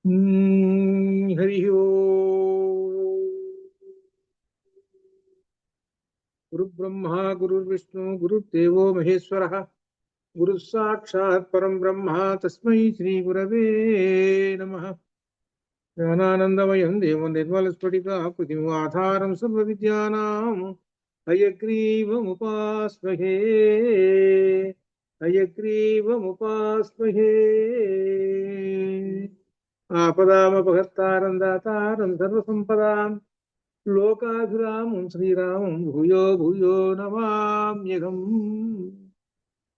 హరి ఓం. గురు బ్రహ్మ గురుర్విష్ణు గురుర్దేవో మహేశ్వర గురు సాక్షాత్ పరం బ్రహ్మ తస్మై శ్రీ గురవే నమః. జ్ఞానానందమయం దేవం నిర్మల స్ఫటికాకృతిం ఆధారం సర్వ విద్యానాం హయగ్రీవముపాస్మహే హయగ్రీవముపాస్మహే. ఆపదామపహర్తారం దాతారం సర్వసంపదాం లోకాభిరామం శ్రీరామం భూయో భూయో నమామ్యహం.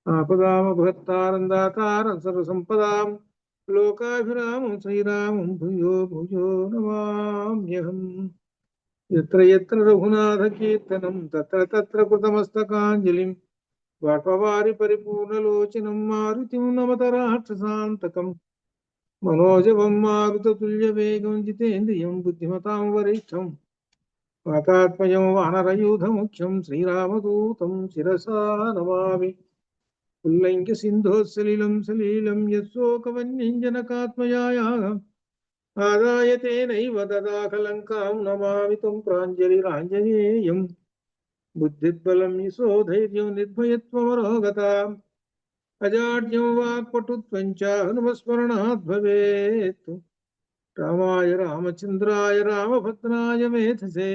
ఆపదామపహర్తారం దాతారం సర్వసంపదాం లోకాభిరామం శ్రీరామం భూయో భూయో నమామ్యహం. యత్ర యత్ర రఘునాథ కీర్తనం తత్ర తత్ర కృతమస్తకాంజలిం బాష్పవారి పరిపూర్ణలోచనం మారుతిం నమత రాక్షసాంతకం మనోజవం మారుతతుల్యవేగం జితేంద్రియం బుద్ధిమతాం వరిష్టం వాతాత్మజం వానరయూధముఖ్యం శ్రీరామదూతం శిరసా నమామి. ఉల్లంఘ్య సింధోత్సలిలం సలీలం యశోకవన్యం జనకాత్మజాయాః ఆదాయ తేనైవ దదాఖలంకాం నమామి తం ప్రాంజలిరాంజనేయం. బుద్ధిర్బలం యశోధైర్యం నిర్భయత్వమరోగత అజాడ్యం వాక్పటుత్వం చ హనుమస్మరణాత్ భవేత్. రామాయ రామచంద్రాయ రామభద్రాయ వేధసే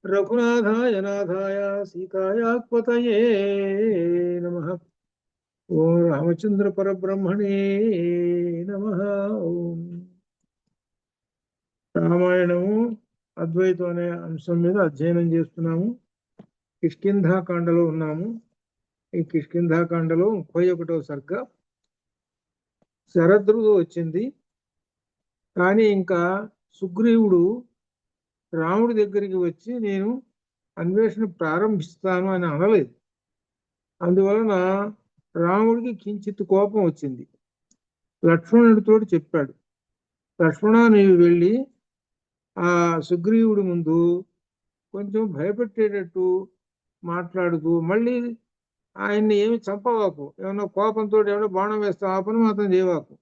రఘునాథాయ నాథాయ సీతాయాపతయే నమః. ఓం రామచంద్ర పరబ్రహ్మణే నమః. ఓం. రామాయణము అద్వైతం అనే అంశం మీద అధ్యయనం చేస్తున్నాము. కిష్కింధాకాండలో ఉన్నాము. ఈ కిష్కింధాకాండలో 31వ సర్గ. శరదృతువు వచ్చింది, కానీ ఇంకా సుగ్రీవుడు రాముడి దగ్గరికి వచ్చి నేను అన్వేషణ ప్రారంభిస్తాను అని అనలేదు. అందువలన రాముడికి కించిత్ కోపం వచ్చింది. లక్ష్మణుడితో చెప్పాడు, లక్ష్మణ నీవు వెళ్ళి ఆ సుగ్రీవుడి ముందు కొంచెం భయపెట్టేటట్టు మాట్లాడుతూ మళ్ళీ ఆయన్ని ఏమి చంపవాకు, ఏమన్నా కోపంతో ఏమన్నా బాణం వేస్తావు, ఆ పని మాత్రం చేయవాకు.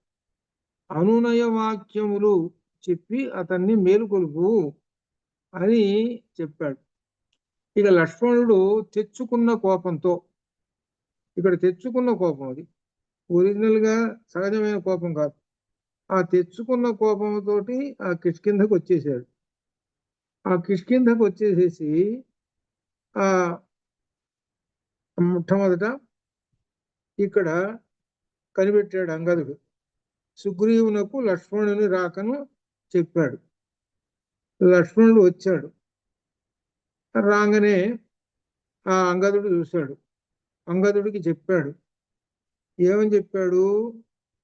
అనునయ వాక్యములు చెప్పి అతన్ని మేలుకొలుపు అని చెప్పాడు. ఇక లక్ష్మణుడు తెచ్చుకున్న కోపంతో, ఇక్కడ తెచ్చుకున్న కోపం, అది ఒరిజినల్ గా సహజమైన కోపం కాదు, ఆ తెచ్చుకున్న కోపంతోటి ఆ కిష్కింధకు వచ్చేసాడు. ఆ కిష్కింధకు వచ్చేసేసి ఆ మొట్టమొదట ఇక్కడ కనిపెట్టాడు అంగదుడు. సుగ్రీవునకు లక్ష్మణుని రాకను చెప్పాడు. లక్ష్మణుడు వచ్చాడు. రాగానే ఆ అంగదుడు చూశాడు. అంగదుడికి చెప్పాడు. ఏమని చెప్పాడు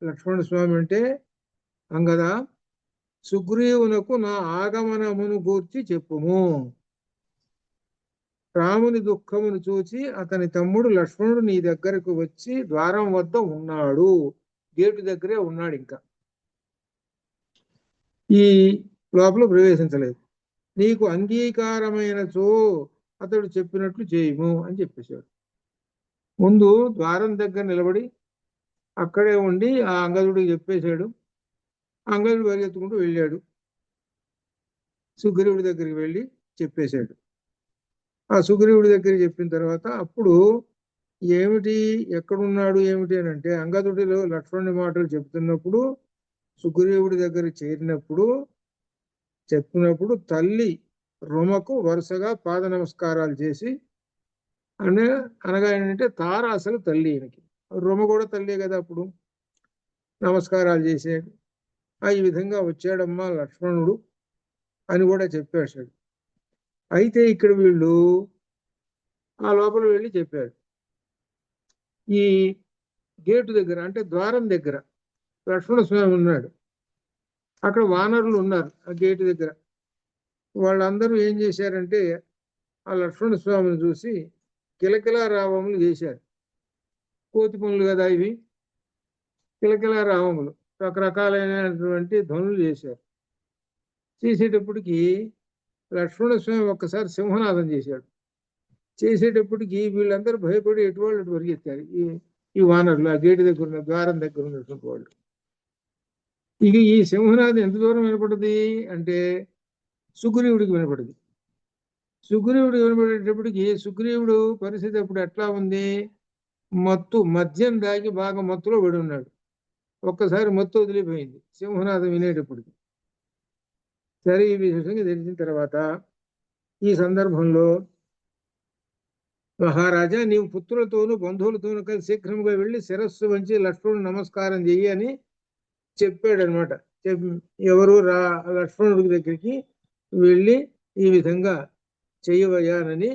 లక్ష్మణ స్వామి అంటే, అంగద, సుగ్రీవునకు నా ఆగమనమును గూర్చి చెప్పుము. రాముని దుఃఖమును చూచి అతని తమ్ముడు లక్ష్మణుడు నీ దగ్గరకు వచ్చి ద్వారం వద్ద ఉన్నాడు, గేటు దగ్గరే ఉన్నాడు, ఇంకా ఈ లోపల ప్రవేశించలేదు. నీకు అంగీకారమైనచో అతడు చెప్పినట్లు చేయము అని చెప్పేశాడు. ముందు ద్వారం దగ్గర నిలబడి అక్కడే ఉండి ఆ అంగదుడికి చెప్పేశాడు. అంగదుడు పరిగెత్తుకుంటూ వెళ్ళాడు, సుగ్రీవుడి దగ్గరికి వెళ్ళి చెప్పేశాడు. ఆ సుగ్రీవుడి దగ్గర చెప్పిన తర్వాత అప్పుడు ఏమిటి, ఎక్కడున్నాడు ఏమిటి అని అంటే, అంగదుడిలో లక్ష్మణుడి మాటలు చెప్తున్నప్పుడు సుగ్రీవుడి దగ్గర చేరినప్పుడు చెప్పినప్పుడు తల్లి రుమకు వరుసగా పాద నమస్కారాలు చేసి, అనగా ఏంటంటే తార అసలు తల్లి, ఈయనకి రుమ కూడా తల్లి కదా, అప్పుడు నమస్కారాలు చేసాడు. ఈ విధంగా వచ్చాడమ్మా లక్ష్మణుడు అని కూడా చెప్పేశాడు. అయితే ఇక్కడ వీళ్ళు ఆ లోపల వెళ్ళి చెప్పారు. ఈ గేటు దగ్గర అంటే ద్వారం దగ్గర లక్ష్మణ స్వామి ఉన్నాడు. అక్కడ వానరులు ఉన్నారు ఆ గేటు దగ్గర. వాళ్ళందరూ ఏం చేశారంటే ఆ లక్ష్మణ స్వామిని చూసి కిలకిలా రావములు చేశారు. కోతి పనులు కదా ఇవి, కిలకిలా రావములు, రకరకాలైనటువంటి ధ్వనులు చేశారు. చేసేటప్పటికి లక్ష్మణ స్వామి ఒక్కసారి సింహనాదం చేశాడు. చేసేటప్పటికి వీళ్ళందరూ భయపడి ఎటువంటి అటు పరిగెత్తారు. ఈ వానరులు ఆ గేటు దగ్గర ఉన్న ద్వారం దగ్గర ఉన్నటువంటి వాళ్ళు. ఇక ఈ సింహనాదం ఎంత దూరం వినపడుతుంది అంటే సుగ్రీవుడికి వినపడుతుంది. సుగ్రీవుడికి వినపడేటప్పటికి సుగ్రీవుడు పరిస్థితి అప్పుడు ఎట్లా ఉంది, మద్యం దాగి బాగా మత్తులో పడి ఉన్నాడు. ఒక్కసారి మత్తు వదిలిపోయింది సింహనాదం వినేటప్పటికి. సరే ఈ విషయంగా తెలిసిన తర్వాత ఈ సందర్భంలో మహారాజా, నీవు పుత్రులతోనూ బంధువులతోనూ కలిసి శీఘ్రంగా వెళ్ళి శిరస్సు వంచి లక్ష్మణుడు నమస్కారం చెయ్యి అని చెప్పాడనమాట. ఎవరు లక్ష్మణుడి దగ్గరికి వెళ్ళి ఈ విధంగా చెయ్యవయ్యానని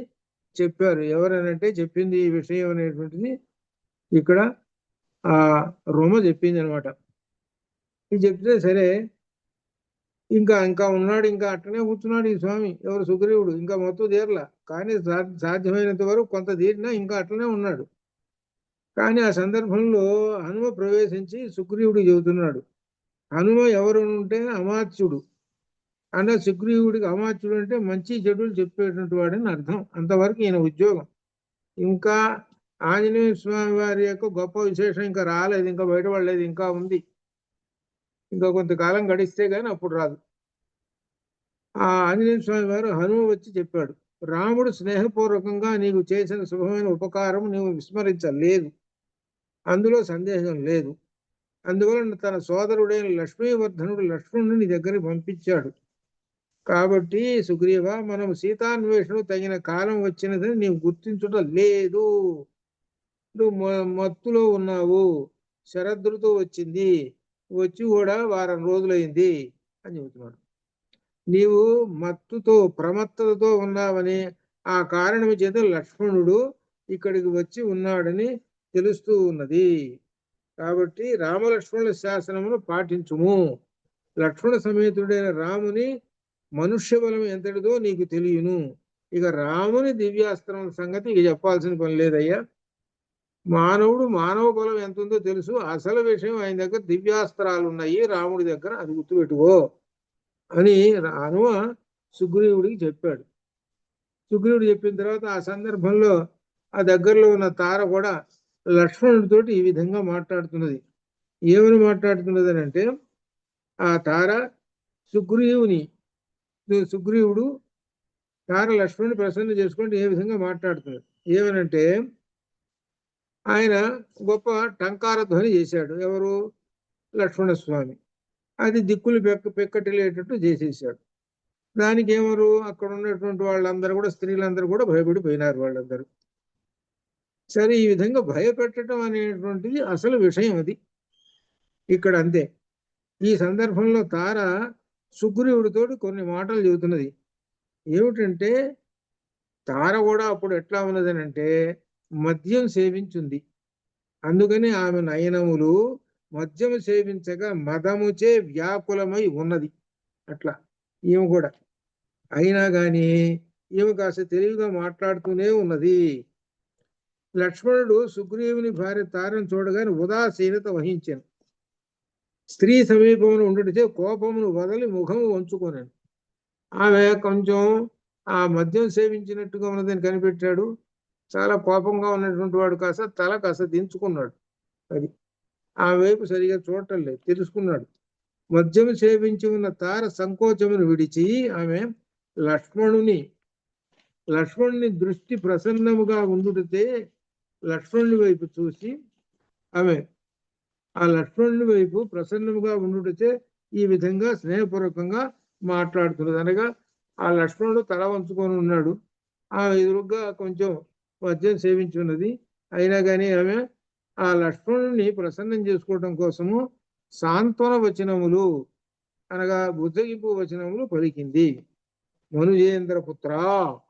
చెప్పారు. ఎవరనంటే చెప్పింది ఈ విషయం అనేటువంటిది ఇక్కడ ఆ రోమ చెప్పింది అనమాట. ఇది చెప్తే సరే ఇంకా ఇంకా ఉన్నాడు, ఇంకా అట్టనే కూర్చున్నాడు ఈ స్వామి, ఎవరు సుగ్రీవుడు. ఇంకా మొత్తం తీరలా, కానీ సాధ్యమైనంత వరకు కొంత తీరినా ఇంకా అట్లనే ఉన్నాడు. కానీ ఆ సందర్భంలో హనుమ ప్రవేశించి సుగ్రీవుడికి చెబుతున్నాడు. హనుమ ఎవరు ఉంటే అమాత్యుడు, అంటే సుగ్రీవుడికి అమాత్యుడు అంటే మంచి చెడులు చెప్పేటువంటి వాడని అర్థం. అంతవరకు ఈయన ఉద్యోగం. ఇంకా ఆంజనేయ స్వామి వారి యొక్క గొప్ప విశేషం ఇంకా రాలేదు, ఇంకా బయటపడలేదు, ఇంకా ఉంది. ఇంకా కొంతకాలం గడిస్తే గాని అప్పుడు రాదు. ఆ ఆంజనేయ స్వామి వారు హనుమ వచ్చి చెప్పాడు, రాముడు స్నేహపూర్వకంగా నీకు చేసిన శుభమైన ఉపకారం నీవు విస్మరించలేదు, అందులో సందేహం లేదు. అందువలన తన సోదరుడైన లక్ష్మీవర్ధనుడు లక్ష్మణుని నీ దగ్గరికి పంపించాడు. కాబట్టి సుగ్రీవ, మనం సీతాన్వేషణ తగిన కాలం వచ్చినదని నీవు గుర్తించడం లేదు. నువ్వు మత్తులో ఉన్నావు, శరదృతువు వచ్చింది, వచ్చి కూడా వారం రోజులైంది అని చెబుతున్నాడు. నీవు మత్తుతో ప్రమత్తతతో ఉన్నావని, ఆ కారణము చేత లక్ష్మణుడు ఇక్కడికి వచ్చి ఉన్నాడని తెలుస్తూ ఉన్నది. కాబట్టి రామలక్ష్మణుల శాసనమును పాటించుము. లక్ష్మణ సమేతుడైన రాముని మనుష్య బలం ఎంతటిదో నీకు తెలియను. ఇక రాముని దివ్యాస్త్రం సంగతి ఇక చెప్పాల్సిన పని లేదయ్యా. మానవుడు మానవ బలం ఎంత ఉందో తెలుసు. అసలు విషయం ఆయన దగ్గర దివ్యాస్త్రాలు ఉన్నాయి రాముడి దగ్గర, అది గుర్తుపెట్టుకో అని హనుమ సుగ్రీవుడికి చెప్పాడు. సుగ్రీవుడు చెప్పిన తర్వాత ఆ సందర్భంలో ఆ దగ్గరలో ఉన్న తార కూడా లక్ష్మణుడితోటి ఈ విధంగా మాట్లాడుతున్నది. ఏమని మాట్లాడుతున్నది అని అంటే, ఆ తార సుగ్రీవుడు తార లక్ష్మణుని ప్రసన్న చేసుకుంటూ ఏ విధంగా మాట్లాడుతున్నాడు. ఏమనంటే, ఆయన గొప్ప టంకార ధ్వని చేశాడు. ఎవరు? లక్ష్మణస్వామి. అది దిక్కులు పెక్కటిలేటట్టు చేసేసాడు. దానికి ఏమరు, అక్కడ ఉన్నటువంటి వాళ్ళందరూ కూడా, స్త్రీలందరూ కూడా భయపడిపోయినారు వాళ్ళందరూ. సరే, ఈ విధంగా భయపెట్టడం అనేటువంటిది అసలు విషయం అది ఇక్కడ. అంతే. ఈ సందర్భంలో తార సుగ్రీవుడితో కొన్ని మాటలు చెబుతున్నది. ఏమిటంటే, తార కూడా అప్పుడు ఎట్లా ఉన్నదని అంటే, మద్యం సేవించుంది. అందుకని ఆమె నయనములు మద్యం సేవించగా మదముచే వ్యాకులమై ఉన్నది. అట్లా ఈమె కూడా. అయినా కానీ ఈమె కాస్త తెలివిగా మాట్లాడుతూనే ఉన్నది. లక్ష్మణుడు సుగ్రీవుని భార్య తారను చూడగానే ఉదాసీనత వహించాను. స్త్రీ సమీపమును ఉండటచే కోపమును వదలి ముఖము వంచుకొనాను. ఆమె కొంచెం ఆ మద్యం సేవించినట్టుగా ఉన్నదని కనిపెట్టాడు. చాలా కోపంగా ఉన్నటువంటి వాడు కాస్త తల కాస్త దించుకున్నాడు. అది ఆ వైపు సరిగా చూడటం లేదు, తెలుసుకున్నాడు. మద్యం సేవించి ఉన్న తార సంకోచమును విడిచి ఆమె లక్ష్మణుని దృష్టి ప్రసన్నముగా ఉండుటే లక్ష్మణుని వైపు చూసి ఆమె ఆ లక్ష్మణుని వైపు ప్రసన్నముగా ఉండుటే ఈ విధంగా స్నేహపూర్వకంగా మాట్లాడుతున్నది. అనగా ఆ లక్ష్మణుడు తల వంచుకొని ఉన్నాడు, ఆమె ఎదురుగా కొంచెం మద్యం సేవించి ఉన్నది. అయినా కానీ ఆమె ఆ లక్ష్మణుని ప్రసన్నం చేసుకోవడం కోసము సాంత్వన వచనములు, అనగా బుద్ధగింపు వచనములు పలికింది. మనుజేంద్ర పుత్ర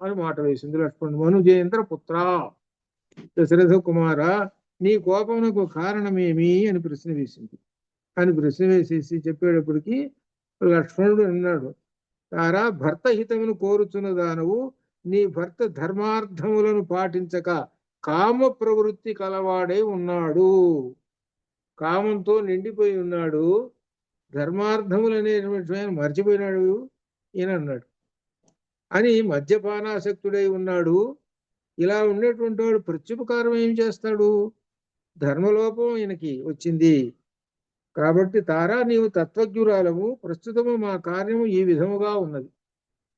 అని మాట వేసింది లక్ష్మణుడు. మనుజేంద్ర పుత్ర, దశరథ కుమార, నీ కోపమునకు కారణమేమి అని ప్రశ్న వేసింది. ప్రశ్న వేసేసి చెప్పేటప్పటికి లక్ష్మణుడు అన్నాడు, తారా, భర్త హితమును కోరుచున్న దానవు నీ భర్త ధర్మార్థములను పాటించక కామ ప్రవృత్తి కలవాడై ఉన్నాడు. కామంతో నిండిపోయి ఉన్నాడు, ధర్మార్థములు అనేటువంటి ఆయన మర్చిపోయినాడు ఈయన అన్నాడు. అని మద్యపానాసక్తుడై ఉన్నాడు. ఇలా ఉండేటువంటి వాడు ప్రత్యుపకారం ఏం చేస్తాడు? ధర్మలోపం ఈయనకి వచ్చింది కాబట్టి తారా నీవు తత్వజ్ఞురాలము, ప్రస్తుతము మా కార్యము ఈ విధముగా ఉన్నది.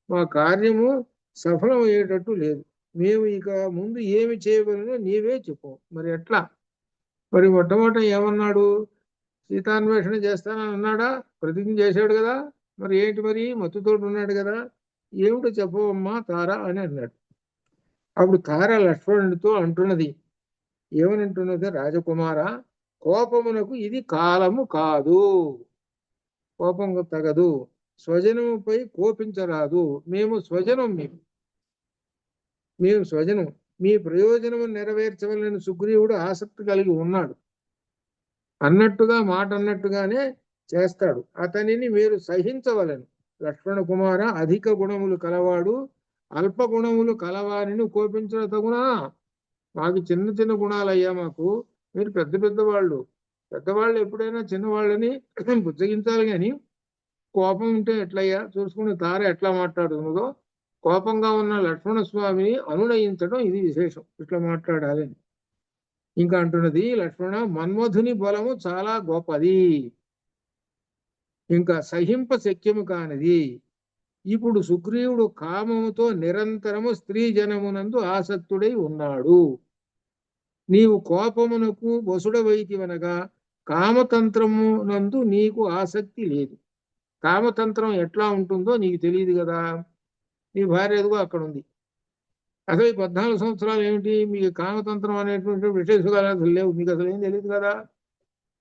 మా కార్యము సఫలం అయ్యేటట్టు లేదు. మేము ఇక ముందు ఏమి చేయగలనో నీవే చెప్పు. మరి ఎట్లా? మరి మొట్టమొదట ఏమన్నాడు? సీతాన్వేషణ చేస్తానని అన్నాడా? ప్రతిజ్ఞ చేశాడు కదా. మరి ఏంటి? మరి మత్తుతోటి ఉన్నాడు కదా. ఏమిటో చెప్పవమ్మా తారా అని అన్నాడు. అప్పుడు తార లక్ష్మణుడితో అంటున్నది, ఏమని అంటున్నది? రాజకుమార, కోపమునకు ఇది కాలము కాదు. కోపం తగదు. స్వజనముపై కోపించరాదు. మేము స్వజనం. మేము స్వజనం. మీ ప్రయోజనము నెరవేర్చవలని సుగ్రీవుడు ఆసక్తి కలిగి ఉన్నాడు. అన్నట్టుగా మాట అన్నట్టుగానే చేస్తాడు. అతనిని మీరు సహించవలను. లక్ష్మణ కుమార, అధిక గుణములు కలవాడు అల్ప గుణములు కలవారిని కోపించడం తగునా? మాకు చిన్న చిన్న గుణాలయ్యా. మాకు మీరు పెద్ద పెద్దవాళ్ళు. పెద్దవాళ్ళు ఎప్పుడైనా చిన్నవాళ్ళని బుజ్జగించాలి, కానీ కోపం ఉంటే ఎట్లయ్యా? చూసుకుని తార ఎట్లా మాట్లాడుతున్నదో, కోపంగా ఉన్న లక్ష్మణ స్వామిని అనునయించడం ఇది విశేషం. ఇట్లా మాట్లాడాలి. ఇంకా అంటున్నది, లక్ష్మణ, మన్మధుని బలము చాలా గొప్పది, ఇంకా సహింప శక్యము కానిది. ఇప్పుడు సుగ్రీవుడు కామముతో నిరంతరము స్త్రీ జనమునందు ఆసక్తుడై ఉన్నాడు. నీవు కోపమునకు వసుడవైతివనగా కామతంత్రమునందు నీకు ఆసక్తి లేదు. కామతంత్రం ఎట్లా ఉంటుందో నీకు తెలియదు కదా. నీ భార్య ఎదుగో అక్కడ ఉంది. అసలు ఈ 14 సంవత్సరాలు ఏమిటి మీకు కామతంత్రం అనేటువంటి విశేషాలు లేవు, మీకు అసలు ఏం తెలియదు కదా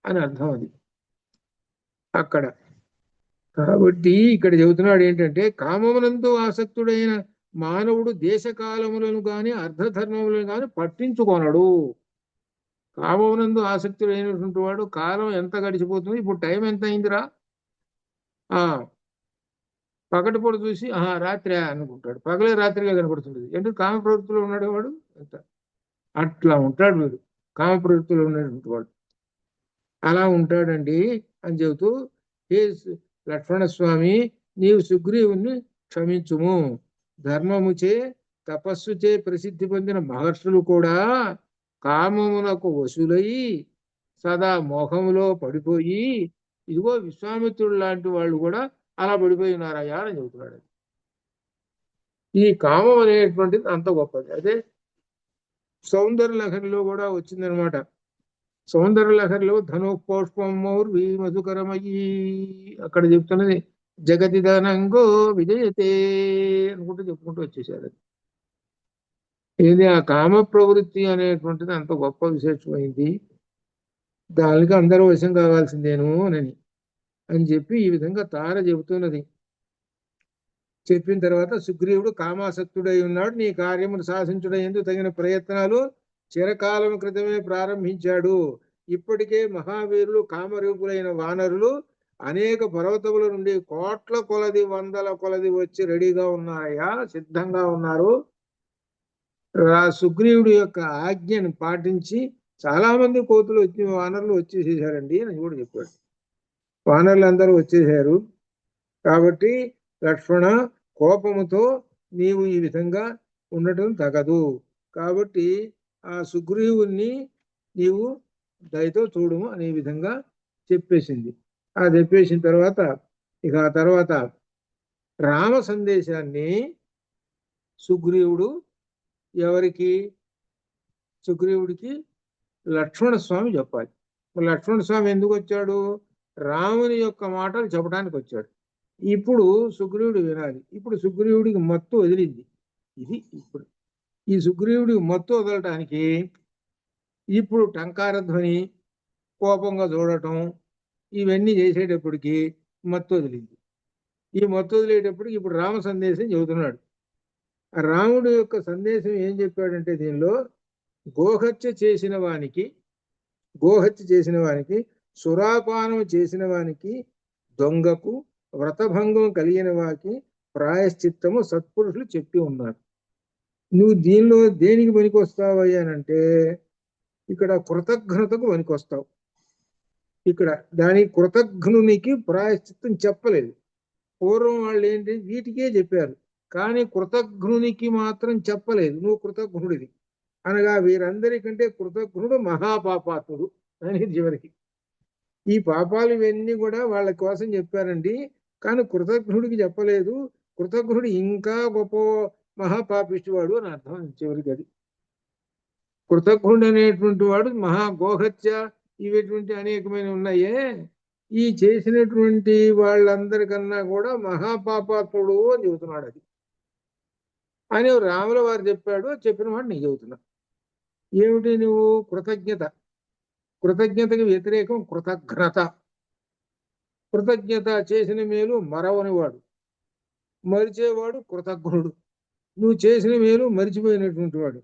అని అర్థం. అది అక్కడ. కాబట్టి ఇక్కడ చెబుతున్నాడు ఏంటంటే, కామమునందు ఆసక్తుడైన మానవుడు దేశకాలములను గాని అర్ధధర్మములను గాని పట్టించుకొనడు. కామమునందు ఆసక్తుడైనటువంటి వాడు కాలం ఎంత గడిచిపోతుంది, ఇప్పుడు టైం ఎంత అయిందిరా, పగటిపూట చూసి రాత్రి అనుకుంటాడు. పగలే రాత్రిగా కనపడుతుంది. ఎందుకు? కామ ప్రవృత్తిలో ఉన్నాడు వాడు. అంత అట్లా ఉంటాడు వీడు, కామ ప్రవృత్తిలో ఉన్నటువంటి వాడు. అలా ఉంటాడండి అని చెబుతూ, ఏ లక్ష్మణస్వామి, నీవు సుగ్రీవుని క్షమించుము. ధర్మముచే తపస్సుచే ప్రసిద్ధి పొందిన మహర్షులు కూడా కామమునకు వశులై సదా మోహములో పడిపోయి, ఇదిగో విశ్వామిత్రుడు లాంటి వాళ్ళు కూడా అలా పడిపోయి ఉన్నారయ్యా అని చెబుతున్నాడు. ఈ కామం అనేటువంటిది అంత గొప్పది. అదే సౌందర్య లహరిలో కూడా వచ్చిందనమాట. సౌందర్య లహరిలో ధనుఃపుష్పమౌర్వి మధుకరమయీ అక్కడ చెప్తున్నది, జగతి ధనంగో విజయతే అనుకుంటూ చెప్పుకుంటూ వచ్చేసారు. ఇది ఆ కామ ప్రవృత్తి అనేటువంటిది అంత గొప్ప విశేషమైంది. దానికి అందరూ వశం కావాల్సిందేను అని చెప్పి ఈ విధంగా తార చెబుతున్నది. చెప్పిన తర్వాత సుగ్రీవుడు కామాసక్తుడై ఉన్నాడు. నీ కార్యమును సాధించుటకు తగిన ప్రయత్నాలు చిరకాలం క్రితమే ప్రారంభించాడు. ఇప్పటికే మహావీరులు కామరూపులైన వానరులు అనేక పర్వతముల నుండి కోట్ల కొలది వందల కొలది వచ్చి రెడీగా ఉన్నారయ్యా, సిద్ధంగా ఉన్నారు. సుగ్రీవుడి యొక్క ఆజ్ఞను పాటించి చాలా మంది కోతులు వచ్చి వానరులు వచ్చేసేసారండి అని కూడా చెప్పాడు. వానరులు అందరూ వచ్చేసారు. కాబట్టి లక్ష్మణ, కోపముతో నీవు ఈ విధంగా ఉండటం తగదు. కాబట్టి ఆ సుగ్రీవుణ్ణి నీవు దయతో చూడము అనే విధంగా చెప్పేసింది. ఆ చెప్పేసిన తర్వాత ఇక ఆ తర్వాత రామ సందేశాన్ని సుగ్రీవుడు ఎవరికి? సుగ్రీవుడికి లక్ష్మణ స్వామి చెప్పాలి. లక్ష్మణ స్వామి ఎందుకు వచ్చాడు? రాముని యొక్క మాటలు చెప్పడానికి వచ్చాడు. ఇప్పుడు సుగ్రీవుడు వినాలి. ఇప్పుడు సుగ్రీవుడికి మత్తు వదిలింది. ఇది ఇప్పుడు ఈ సుగ్రీవుడికి మత్తు వదలటానికి ఇప్పుడు టంకారధ్వని, కోపంగా చూడటం, ఇవన్నీ చేసేటప్పటికి మత్తు వదిలింది. ఈ మత్తు వదిలేటప్పటికి ఇప్పుడు రామ సందేశం చెబుతున్నాడు. రాముడు యొక్క సందేశం ఏం చెప్పాడంటే, దీనిలో గోహత్య చేసిన వానికి, సురాపానం చేసిన వానికి, దొంగకు, వ్రతభంగం కలిగిన వారికి ప్రాయశ్చిత్తము సత్పురుషులు చెప్పి ఉన్నారు. నువ్వు దీనిలో దేనికి పనికొస్తావయ్యానంటే, ఇక్కడ కృతజ్ఞతకు పనికొస్తావు. ఇక్కడ దాని కృతజ్ఞునికి ప్రాయశ్చిత్తం చెప్పలేదు. పూర్వం వాళ్ళు ఏంటి వీటికే చెప్పారు, కానీ కృతజ్ఞునికి మాత్రం చెప్పలేదు. నువ్వు కృతజ్ఞుడివి అనగా వీరందరికంటే కృతజ్ఞుడు మహాపాపాత్ముడు అనేది చివరికి. ఈ పాపాలు ఇవన్నీ కూడా వాళ్ళ కోసం చెప్పారండి, కానీ కృతజ్ఞుడికి చెప్పలేదు. కృతజ్ఞుడు ఇంకా గొప్ప మహాపాపిష్టివాడు అని అర్థం చివరికి. అది కృతజ్ఞుడు అనేటువంటి వాడు మహాగోహత్య ఇటువంటి అనేకమైన ఉన్నాయే, ఈ చేసినటువంటి వాళ్ళందరికన్నా కూడా మహాపాపాత్ముడు అని చెబుతున్నాడు. అది అని రాముల వారు చెప్పాడు. చెప్పిన వాడు నీకు చెబుతున్నా. ఏమిటి నువ్వు? కృతజ్ఞతకి వ్యతిరేకం కృతజ్ఞత. కృతజ్ఞత చేసిన మేలు మరవనివాడు, మరిచేవాడు కృతజ్ఞుడు. నువ్వు చేసిన మేలు మరిచిపోయినటువంటి వాడు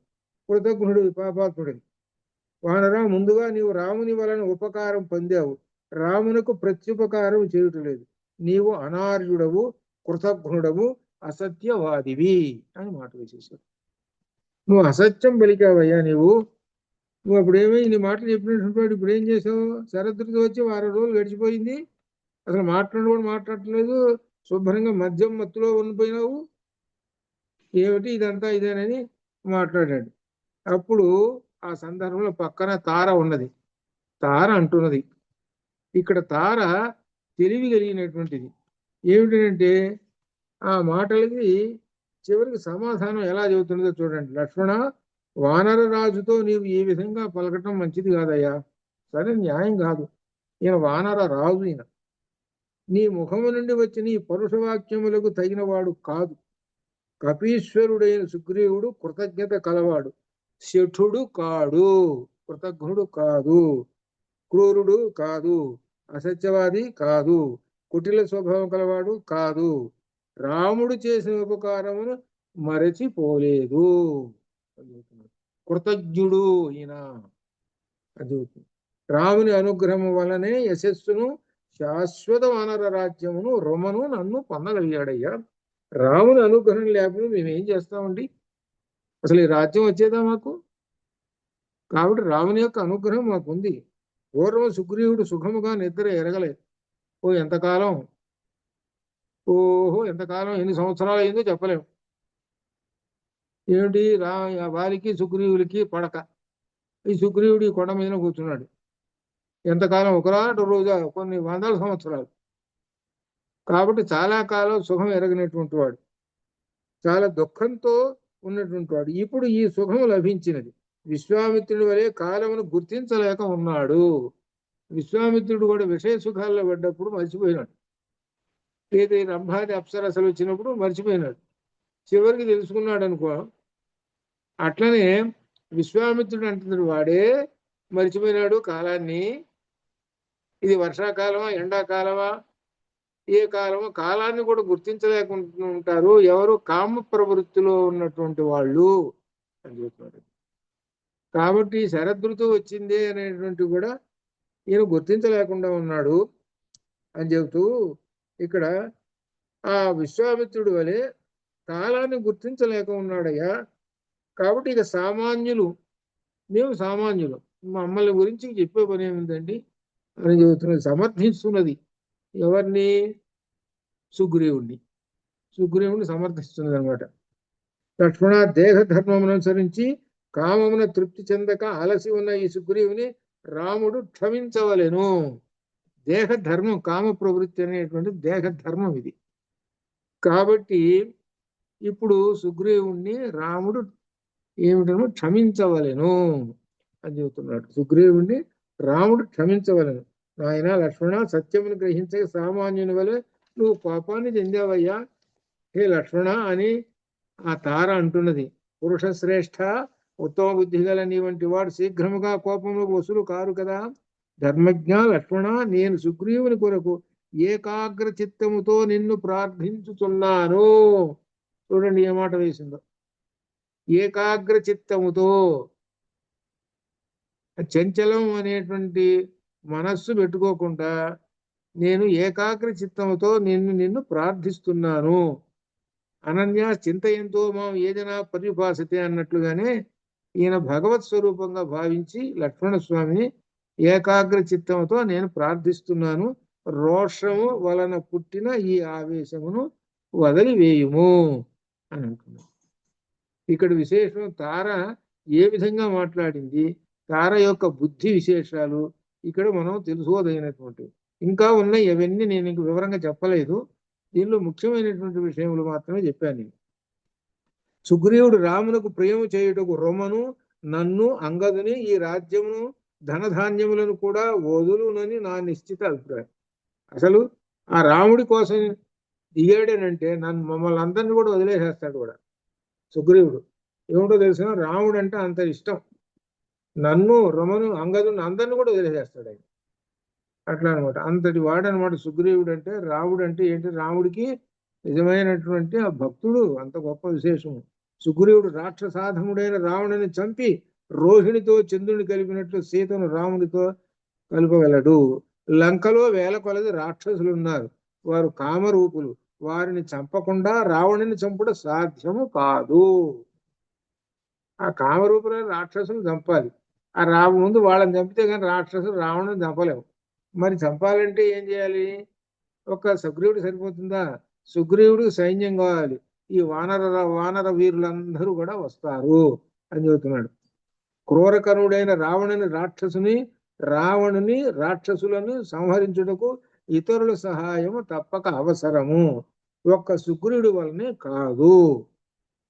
కృతజ్ఞుడు, పాపాత్ముడు. వానరా, ముందుగా నీవు రాముని వలన ఉపకారం పొందావు, రామునకు ప్రత్యుపకారం చేయటలేదు. నీవు అనార్యుడవు, కృతజ్ఞుడవు, అసత్యవాదివి అని మాట వేసేసాడు. నువ్వు అసత్యం పలికావయ్యా. నువ్వు అప్పుడేమీ ఇన్ని మాటలు చెప్పినటువంటి వాడు ఇప్పుడు ఏం చేసావు? శరదృతి వచ్చి 10 రోజులు గడిచిపోయింది, అసలు మాట్లాడట్లేదు, శుభ్రంగా మద్యం మత్తులో ఉండిపోయినావు, ఏమిటి ఇదంతా ఇదేనని మాట్లాడాడు. అప్పుడు ఆ సందర్భంలో పక్కన తార ఉన్నది. తార అంటున్నది, ఇక్కడ తార తెలివి కలిగినటువంటిది. ఏమిటంటే ఆ మాటలకి చివరికి సమాధానం ఎలా చెబుతున్నదో చూడండి. లక్ష్మణ, వానర రాజుతో నీవు ఈ విధంగా పలకటం మంచిది కాదయ్యా, సరే న్యాయం కాదు. ఈయన వానర రాజు, ఈయన నీ ముఖము నుండి వచ్చి నీ పరుషవాక్యములకు తగినవాడు కాదు. కపీశ్వరుడైన సుగ్రీవుడు కృతజ్ఞత కలవాడు, శఠుడు కాడు, కృతజ్ఞుడు కాదు, క్రూరుడు కాదు, అసత్యవాది కాదు, కుటిల స్వభావం కలవాడు కాదు, రాముడు చేసిన ఉపకారమును మరచిపోలేదు, కృతజ్ఞుడు ఈయన. అది రాముని అనుగ్రహం వలనే యశస్సును, శాశ్వత వానర రాజ్యమును, రొమను నన్ను పొందగలిగాడయ్యా. రాముని అనుగ్రహం లేకపోతే మేమేం చేస్తామండి? అసలు ఈ రాజ్యం వచ్చేదా మాకు? కాబట్టి రాముని యొక్క అనుగ్రహం మాకుంది. పూర్వం సుగ్రీవుడు సుఖముగా నిద్ర ఎరగలేదు. ఎంతకాలం ఎన్ని సంవత్సరాలు అయిందో చెప్పలేము. ఏమిటి వారికి సుగ్రీవులకి పడక. ఈ సుగ్రీవుడి కొండ మీద కూర్చున్నాడు. ఎంతకాలం? ఒకరా 2 రోజులు, కొన్ని వందల సంవత్సరాలు. కాబట్టి చాలా కాలం సుఖం ఎరగనటువంటి వాడు, చాలా దుఃఖంతో ఉన్నటువంటి వాడు. ఇప్పుడు ఈ సుఖం లభించినది. విశ్వామిత్రుడి వలె కాలమును గుర్తించలేక ఉన్నాడు. విశ్వామిత్రుడు కూడా విషయ సుఖాల్లో పడ్డప్పుడు మర్చిపోయినాడు. ఏదో రంభాది అప్సరసలు వచ్చినప్పుడు మర్చిపోయినాడు, చివరికి తెలుసుకున్నాడు అనుకో. అట్లనే విశ్వామిత్రుడు అంటున్నాడు, వాడే మర్చిపోయినాడు కాలాన్ని. ఇది వర్షాకాలమా, ఎండాకాలమా, ఏ కాలమో కాలాన్ని కూడా గుర్తించలేకుంటుంటారు ఎవరు? కామ ప్రవృత్తిలో ఉన్నటువంటి వాళ్ళు అని చెప్తున్నాడు. కాబట్టి శరదృతు వచ్చింది అనేటువంటి కూడా ఈయన గుర్తించలేకుండా ఉన్నాడు అని చెబుతూ, ఇక్కడ ఆ విశ్వామిత్రుడి వలె కాలాన్ని గుర్తించలేక ఉన్నాడయ్యా. కాబట్టి ఇక సామాన్యులు, మేము సామాన్యులు, మమ్మల్ని గురించి చెప్పే పని ఏమిందండి అని చెబుతున్నది. సమర్థిస్తున్నది ఎవరిని? సుగ్రీవుణ్ణి సమర్థిస్తున్నది అనమాట. లక్ష్మణ, దేహధర్మమును అనుసరించి కామమున తృప్తి చెందక అలసి ఉన్న ఈ సుగ్రీవుని రాముడు క్షమించవలెను. దేహధర్మం, కామ ప్రవృత్తి అనేటువంటి దేహధర్మం ఇది. కాబట్టి ఇప్పుడు సుగ్రీవుణ్ణి రాముడు ఏమిటనో క్షమించవలెను అని చెబుతున్నాడు. సుగ్రీవుణ్ణి రాముడు క్షమించవలెను. నాయన లక్ష్మణ, సత్యమును గ్రహించక సామాన్యుని వలె నువ్వు పాపాన్ని చెందావయ్యా హే లక్ష్మణ అని ఆ తార అంటున్నది. పురుష శ్రేష్ఠ, ఉత్తమ బుద్ధి గల నీ వంటి వాడు శీఘ్రముగా కోపములకు వసులు కారు కదా. ధర్మజ్ఞ లక్ష్మణ, నేను సుగ్రీవుని కొరకు ఏకాగ్ర చిత్తముతో నిన్ను ప్రార్థించుచున్నాను. చూడండి ఏ మాట వేసిందో, ఏకాగ్ర చిత్తముతో. చంచలం అనేటువంటి మనస్సు పెట్టుకోకుండా నేను ఏకాగ్ర చిత్తముతో నిన్ను ప్రార్థిస్తున్నాను. అనన్య చింతయంతో మాం ఏదైనా పరిభాషతే అన్నట్లుగానే ఈయన భగవత్ స్వరూపంగా భావించి లక్ష్మణస్వామిని ఏకాగ్ర చిత్తముతో నేను ప్రార్థిస్తున్నాను. రోషము వలన పుట్టిన ఈ ఆవేశమును వదిలివేయుము అని అంటున్నాను. ఇక్కడ విశేషం తార ఏ విధంగా మాట్లాడింది, తార యొక్క బుద్ధి విశేషాలు, ఇక్కడ మనం తెలుసుకోదగినటువంటి. ఇంకా ఉన్నాయి, అవన్నీ నేను ఇంక వివరంగా చెప్పలేదు. దీనిలో ముఖ్యమైనటువంటి విషయములు మాత్రమే చెప్పాను నేను. సుగ్రీవుడు రామునకు ప్రియము చేయుటకు రొమను నన్ను అంగదుని ఈ రాజ్యమును ధనధాన్యములను కూడా వదులునని నా నిశ్చిత అభిప్రాయం. అసలు ఆ రాముడి కోసం దిగాడనంటే మమ్మల్ని అందరినీ కూడా వదిలేసేస్తాడు కూడా సుగ్రీవుడు. ఏమిటో తెలిసిన, రాముడు అంటే అంత ఇష్టం. నన్ను రమను అంగదుని అందరిని కూడా వదిలేసేస్తాడు ఆయన. అట్లా అనమాట, అంతటి వాడనమాట సుగ్రీవుడు అంటే. రాముడు అంటే ఏంటి, రాముడికి నిజమైనటువంటి ఆ భక్తుడు, అంత గొప్ప విశేషము. సుగ్రీవుడు రాక్షసాధముడైన రావణుని చంపి రోహిణితో చంద్రుని కలిపినట్లు సీతను రామునితో కలపగలడు. లంకలో వేల కొలది రాక్షసులు ఉన్నారు, వారు కామరూపులు. వారిని చంపకుండా రావణుని చంపుట సాధ్యము కాదు. ఆ కామరూపుల రాక్షసులు చంపాలి. ఆ ముందు వాళ్ళని చంపితే కానీ రాక్షసులు రావణుని చంపలేము. మరి చంపాలంటే ఏం చేయాలి? ఒక సుగ్రీవుడు సరిపోతుందా? సుగ్రీవుడికి సైన్యం కావాలి. ఈ వానర వీరులందరూ కూడా వస్తారు అని చెబుతున్నాడు. క్రూరకరుడైన రావణుని రాక్షసులను సంహరించుటకు ఇతరుల సహాయము తప్పక అవసరము, ఒక్క సుగ్రీవుడి వలనే కాదు.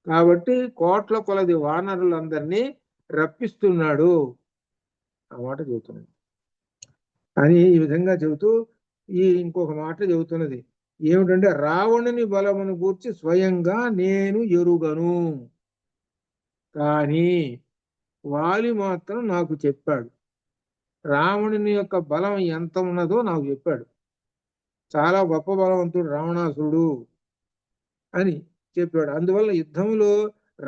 కాబట్టి కోట్ల కొలది వానరులందరినీ రప్పిస్తున్నాడు ఆ మాట చెబుతున్నాడు అని ఈ విధంగా చెబుతూ ఇంకొక మాట చెబుతున్నది ఏమిటంటే, రావణుని బలమును గూర్చి స్వయంగా నేను ఎరుగను, కానీ వాలి మాత్రం నాకు చెప్పాడు. రావణుని యొక్క బలం ఎంత ఉన్నదో నాకు చెప్పాడు. చాలా గొప్ప బలవంతుడు రావణాసురుడు అని చెప్పాడు. అందువల్ల యుద్ధంలో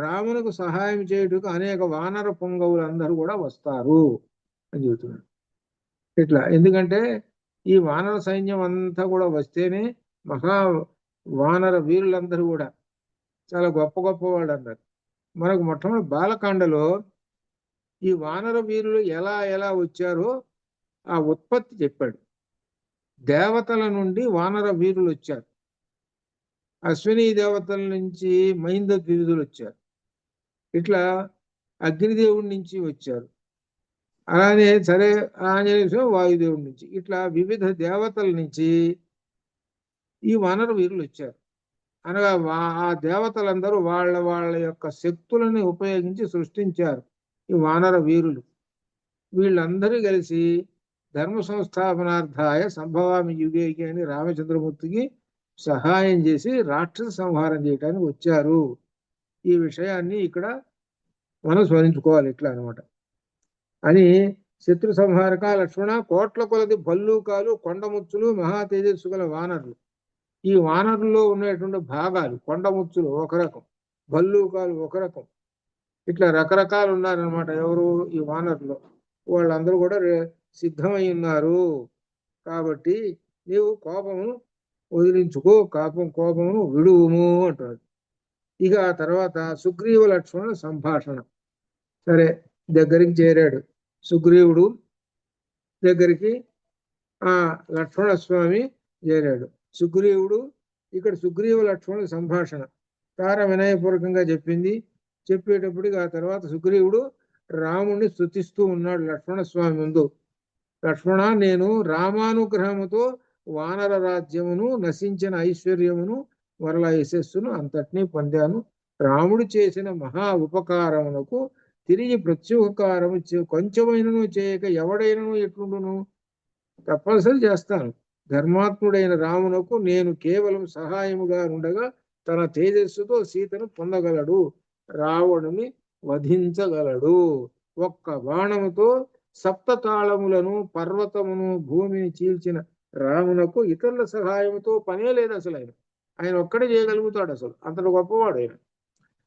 రామునకు సహాయం చేయుటకు అనేక వానర పొంగవులందరూ కూడా వస్తారు అని చెబుతున్నాడు. ఇట్లా ఎందుకంటే ఈ వానర సైన్యం అంతా కూడా వస్తేనే మహా వానర వీరులందరూ కూడా చాలా గొప్ప గొప్ప వాళ్ళు అన్నారు. మనకు మొట్టమొదటి బాలకాండలో ఈ వానర వీరులు ఎలా ఎలా వచ్చారో ఆ ఉత్పత్తి చెప్పాడు. దేవతల నుండి వానర వీరులు వచ్చారు, అశ్విని దేవతల నుంచి మైంద ద్విధులు వచ్చారు, ఇట్లా అగ్నిదేవుడి నుంచి వచ్చారు, అలానే సరే ఆంజనేయ వాయుదేవుడి నుంచి, ఇట్లా వివిధ దేవతల నుంచి ఈ వానర వీరులు వచ్చారు. అనగా ఆ దేవతలందరూ వాళ్ళ వాళ్ళ యొక్క శక్తులను ఉపయోగించి సృష్టించారు ఈ వానర వీరులు. వీళ్ళందరూ కలిసి ధర్మ సంస్థాపనార్థాయ సంభవామి యుగేకి అని రామచంద్రమూర్తికి సహాయం చేసి రాక్షస సంహారం చేయడానికి వచ్చారు. ఈ విషయాన్ని ఇక్కడ మనం స్మరించుకోవాలి. ఇట్లా అనమాట అని శత్రు సంహారక లక్ష్మణ కోట్ల కొలది భల్లూకాలు, కొండముచ్చులు, మహా తేజస్సు గల వానరులు. ఈ వానరుల్లో ఉన్నటువంటి భాగాలు, కొండముచ్చులు ఒక రకం, భల్లూకాలు ఒక రకం, ఇట్లా రకరకాలు ఉన్నారనమాట. ఎవరు ఈ వానరులు? వాళ్ళందరూ కూడా సిద్ధమై ఉన్నారు. కాబట్టి నీవు కోపమును వదిలించుకో, కోపమును విడువుము అంటున్నాడు. ఇక ఆ తర్వాత సుగ్రీవ లక్ష్మణుల సంభాషణ. సరే, దగ్గరికి చేరాడు సుగ్రీవుడు దగ్గరికి. ఆ లక్ష్మణస్వామి చేరాడు. సుగ్రీవుడు ఇక్కడ సుగ్రీవ లక్ష్మణుల సంభాషణ తార వినయపూర్వకంగా చెప్పింది. చెప్పేటప్పటికి ఆ తర్వాత సుగ్రీవుడు రాముణ్ణి స్తుతిస్తూ ఉన్నాడు లక్ష్మణస్వామి ముందు. లక్ష్మణ, నేను రామానుగ్రహముతో వానర రాజ్యమును, నశించిన ఐశ్వర్యమును, వరల యశస్సును అంతటినీ పొందాను. రాముడు చేసిన మహా ఉపకారమునకు తిరిగి ప్రత్యుపకారము కొంచెమైనను చేయక ఎవడైనను ఎట్లుండును? తప్పనిసరి చేస్తాను. ధర్మాత్ముడైన రామునకు నేను కేవలం సహాయముగా ఉండగా తన తేజస్సుతో సీతను పొందగలడు, రావణుని వధించగలడు. ఒక్క బాణముతో సప్తతాళములను, పర్వతమును, భూమిని చీల్చిన రామునకు ఇతరుల సహాయంతో పనే లేదు. అసలు ఆయన ఒక్కడే చేయగలుగుతాడు. అసలు అంతటి గొప్పవాడు ఆయన.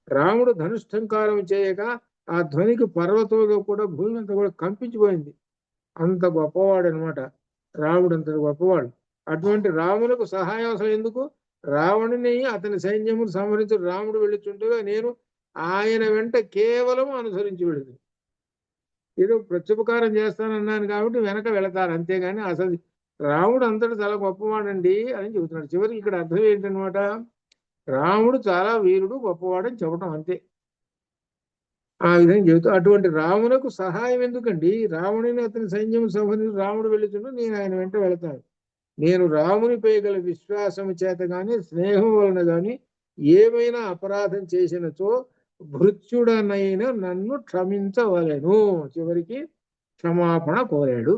రాముడు ధనుష్టంకారం చేయక ఆ ధ్వనికి పర్వతంలో కూడా భూమి అంతా కూడా కంపించిపోయింది. అంత గొప్పవాడు అనమాట రాముడు, అంతటి గొప్పవాడు. అటువంటి రాములకు సహాయం అసలు ఎందుకు? రావణుని అతని సైన్యమును సంహరించి రాముడు వెళ్ళుచుండగా నేను ఆయన వెంట కేవలం అనుసరించి వెళుతుంది. ఏదో ప్రత్యుపకారం చేస్తానన్నాను కాబట్టి వెనక వెళతాను, అంతేగాని అసలు రాముడు అంతటి చాలా గొప్పవాడండి అని చెబుతున్నాడు. చివరికి ఇక్కడ అర్థం ఏంటనమాట, రాముడు చాలా వీరుడు, గొప్పవాడని చెప్పడం అంతే. ఆ విధంగా చెబుతూ అటువంటి రామునకు సహాయం ఎందుకండి? రాముడిని అతని సైన్యం సంబంధించి రాముడు వెళుతున్నా నేను ఆయన వెంట వెళతాను. నేను రామునిపై గల విశ్వాసము చేత గాని స్నేహం వలన గాని ఏమైనా అపరాధం చేసినచో భృత్యుడనైన నన్ను క్షమించవలెను. చివరికి క్షమాపణ కోరాడు.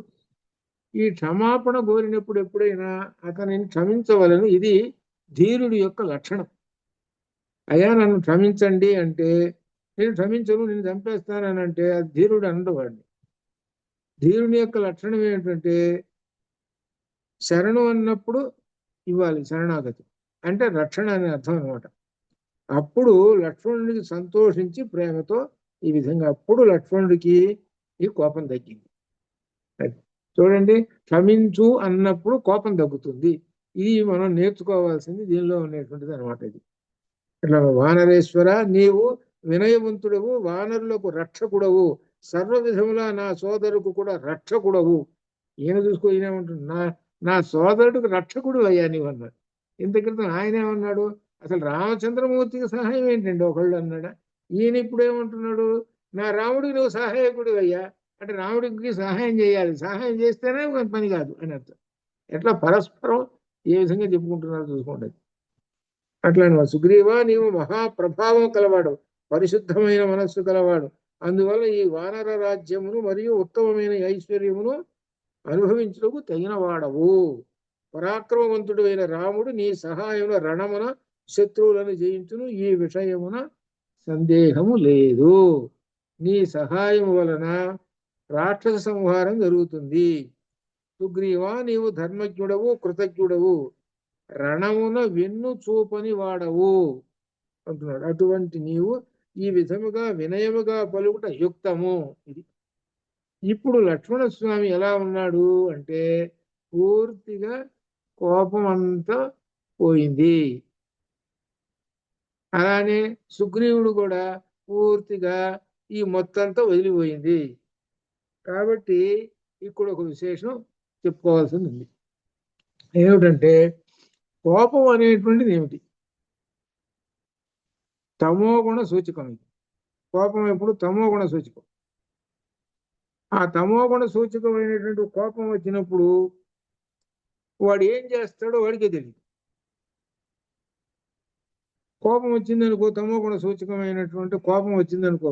ఈ క్షమాపణ కోరినప్పుడు ఎప్పుడైనా అతనిని క్షమించవలను. ఇది ధీరుడి యొక్క లక్షణం. అయ్యా నన్ను క్షమించండి అంటే నేను క్షమించను, నేను చంపేస్తానని అంటే అది ధీరుడు అనడు వాడిని. ధీరుని యొక్క లక్షణం ఏంటంటే శరణు అన్నప్పుడు ఇవ్వాలి శరణాగతి, అంటే రక్షణ అనే అర్థం అనమాట. అప్పుడు లక్ష్మణుడికి సంతోషించి ప్రేమతో ఈ విధంగా అప్పుడు లక్ష్మణుడికి ఈ కోపం తగ్గింది. చూడండి, క్షమించు అన్నప్పుడు కోపం తగ్గుతుంది. ఇది మనం నేర్చుకోవాల్సింది దీనిలో ఉండేటువంటిది అనమాట. ఇది ఇట్లా వానరేశ్వర నీవు వినయవంతుడవు, వానరులకు రక్షకుడవు, సర్వ విధములా నా సోదరుకు కూడా రక్షకుడవు. ఈయన చూసుకో, ఈయనేమంటున్నాడు, నా సోదరుడికి రక్షకుడు అయ్యా నీవు అన్నాడు. ఇంత క్రితం ఆయనేమన్నాడు, అసలు రామచంద్రమూర్తికి సహాయం ఏంటండి ఒకళ్ళు అన్నాడా? ఈయన ఇప్పుడు ఏమంటున్నాడు, నా రాముడికి నువ్వు సహాయకుడు అయ్యా అంటే రాముడికి సహాయం చేయాలి, సహాయం చేస్తేనే పని కాదు అని అర్థం. ఎట్లా పరస్పరం ఏ విధంగా చెప్పుకుంటున్నారో చూసుకోండి. అట్లా సుగ్రీవ నీవు మహాప్రభావం కలవాడు, పరిశుద్ధమైన మనస్సు కలవాడు, అందువల్ల ఈ వానర రాజ్యమును మరియు ఉత్తమమైన ఐశ్వర్యమును అనుభవించుటకు తగిన వాడవు. పరాక్రమవంతుడు అయిన రాముడు నీ సహాయమున రణమున శత్రువులను జయించును, ఈ విషయమున సందేహము లేదు. నీ సహాయం వలన రాక్షస సంహారం జరుగుతుంది. సుగ్రీవ నీవు ధర్మజ్ఞుడవు, కృతజ్ఞుడవు, రణమున వెన్ను చూపని వాడవు అంటున్నాడు. అటువంటి నీవు ఈ విధముగా వినయముగా పలుకుట యుక్తము. ఇది ఇప్పుడు లక్ష్మణస్వామి ఎలా ఉన్నాడు అంటే పూర్తిగా కోపం అంతా పోయింది. అలానే సుగ్రీవుడు కూడా పూర్తిగా ఈ మొత్తంతో వదిలిపోయింది. కాబట్టి ఇక్కడ ఒక విశేషం చెప్పుకోవాల్సింది ఉంది. ఏమిటంటే కోపం అనేటువంటిది ఏమిటి? తమోగుణ సూచకం. ఇది కోపం ఎప్పుడు తమోగుణ సూచకం. ఆ తమోగుణ సూచకమైనటువంటి కోపం వచ్చినప్పుడు వాడు ఏం చేస్తాడో వాడికే తెలియదు. కోపం వచ్చిందనుకో, తమోగుణ సూచకమైనటువంటి కోపం వచ్చిందనుకో,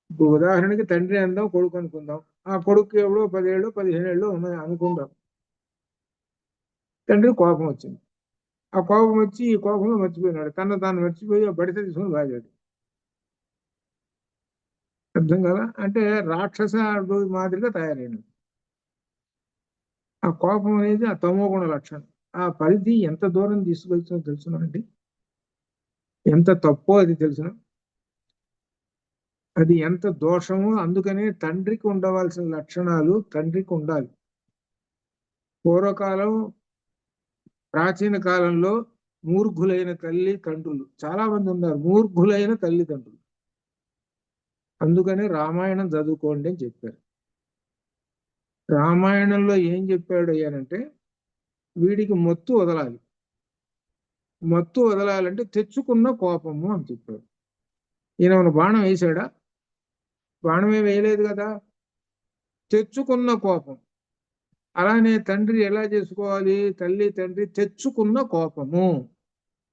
ఇప్పుడు ఉదాహరణకి తండ్రి అందాం, కొడుకు అనుకుందాం. ఆ కొడుకు ఎవడో 10 ఏళ్ళు 15 ఏళ్ళు ఉన్నాయి అనుకుందాం. తండ్రి కోపం వచ్చింది. ఆ కోపం వచ్చి ఈ కోపంలో మర్చిపోయినాడు, తాను మర్చిపోయి ఆ బడిత తీసుకుని బాగాడు. అర్థం కదా? అంటే రాక్షస మాదిరిగా తయారైనది. ఆ కోపం అనేది ఆ తమోగుణ లక్షణం. ఆ పరిధి ఎంత దూరం తీసుకొచ్చిందో తెలుసునండి, ఎంత తప్పో అది తెలుసును, అది ఎంత దోషమో. అందుకనే తండ్రికి ఉండవలసిన లక్షణాలు తండ్రికి ఉండాలి. పూర్వకాలం ప్రాచీన కాలంలో మూర్ఖులైన తల్లి తండ్రులు చాలా మంది ఉన్నారు, మూర్ఖులైన తల్లిదండ్రులు. అందుకనే రామాయణం చదువుకోండి అని చెప్పారు. రామాయణంలో ఏం చెప్పాడు అయ్యానంటే వీడికి మత్తు వదలాలి. మత్తు వదలాలంటే తెచ్చుకున్న కోపము అని చెప్పాడు. ఈయన బాణం వేసాడా? బాణమే వేయలేదు కదా. తెచ్చుకున్న కోపం. అలానే తండ్రి ఎలా చేసుకోవాలి? తల్లి తండ్రి తెచ్చుకున్న కోపము.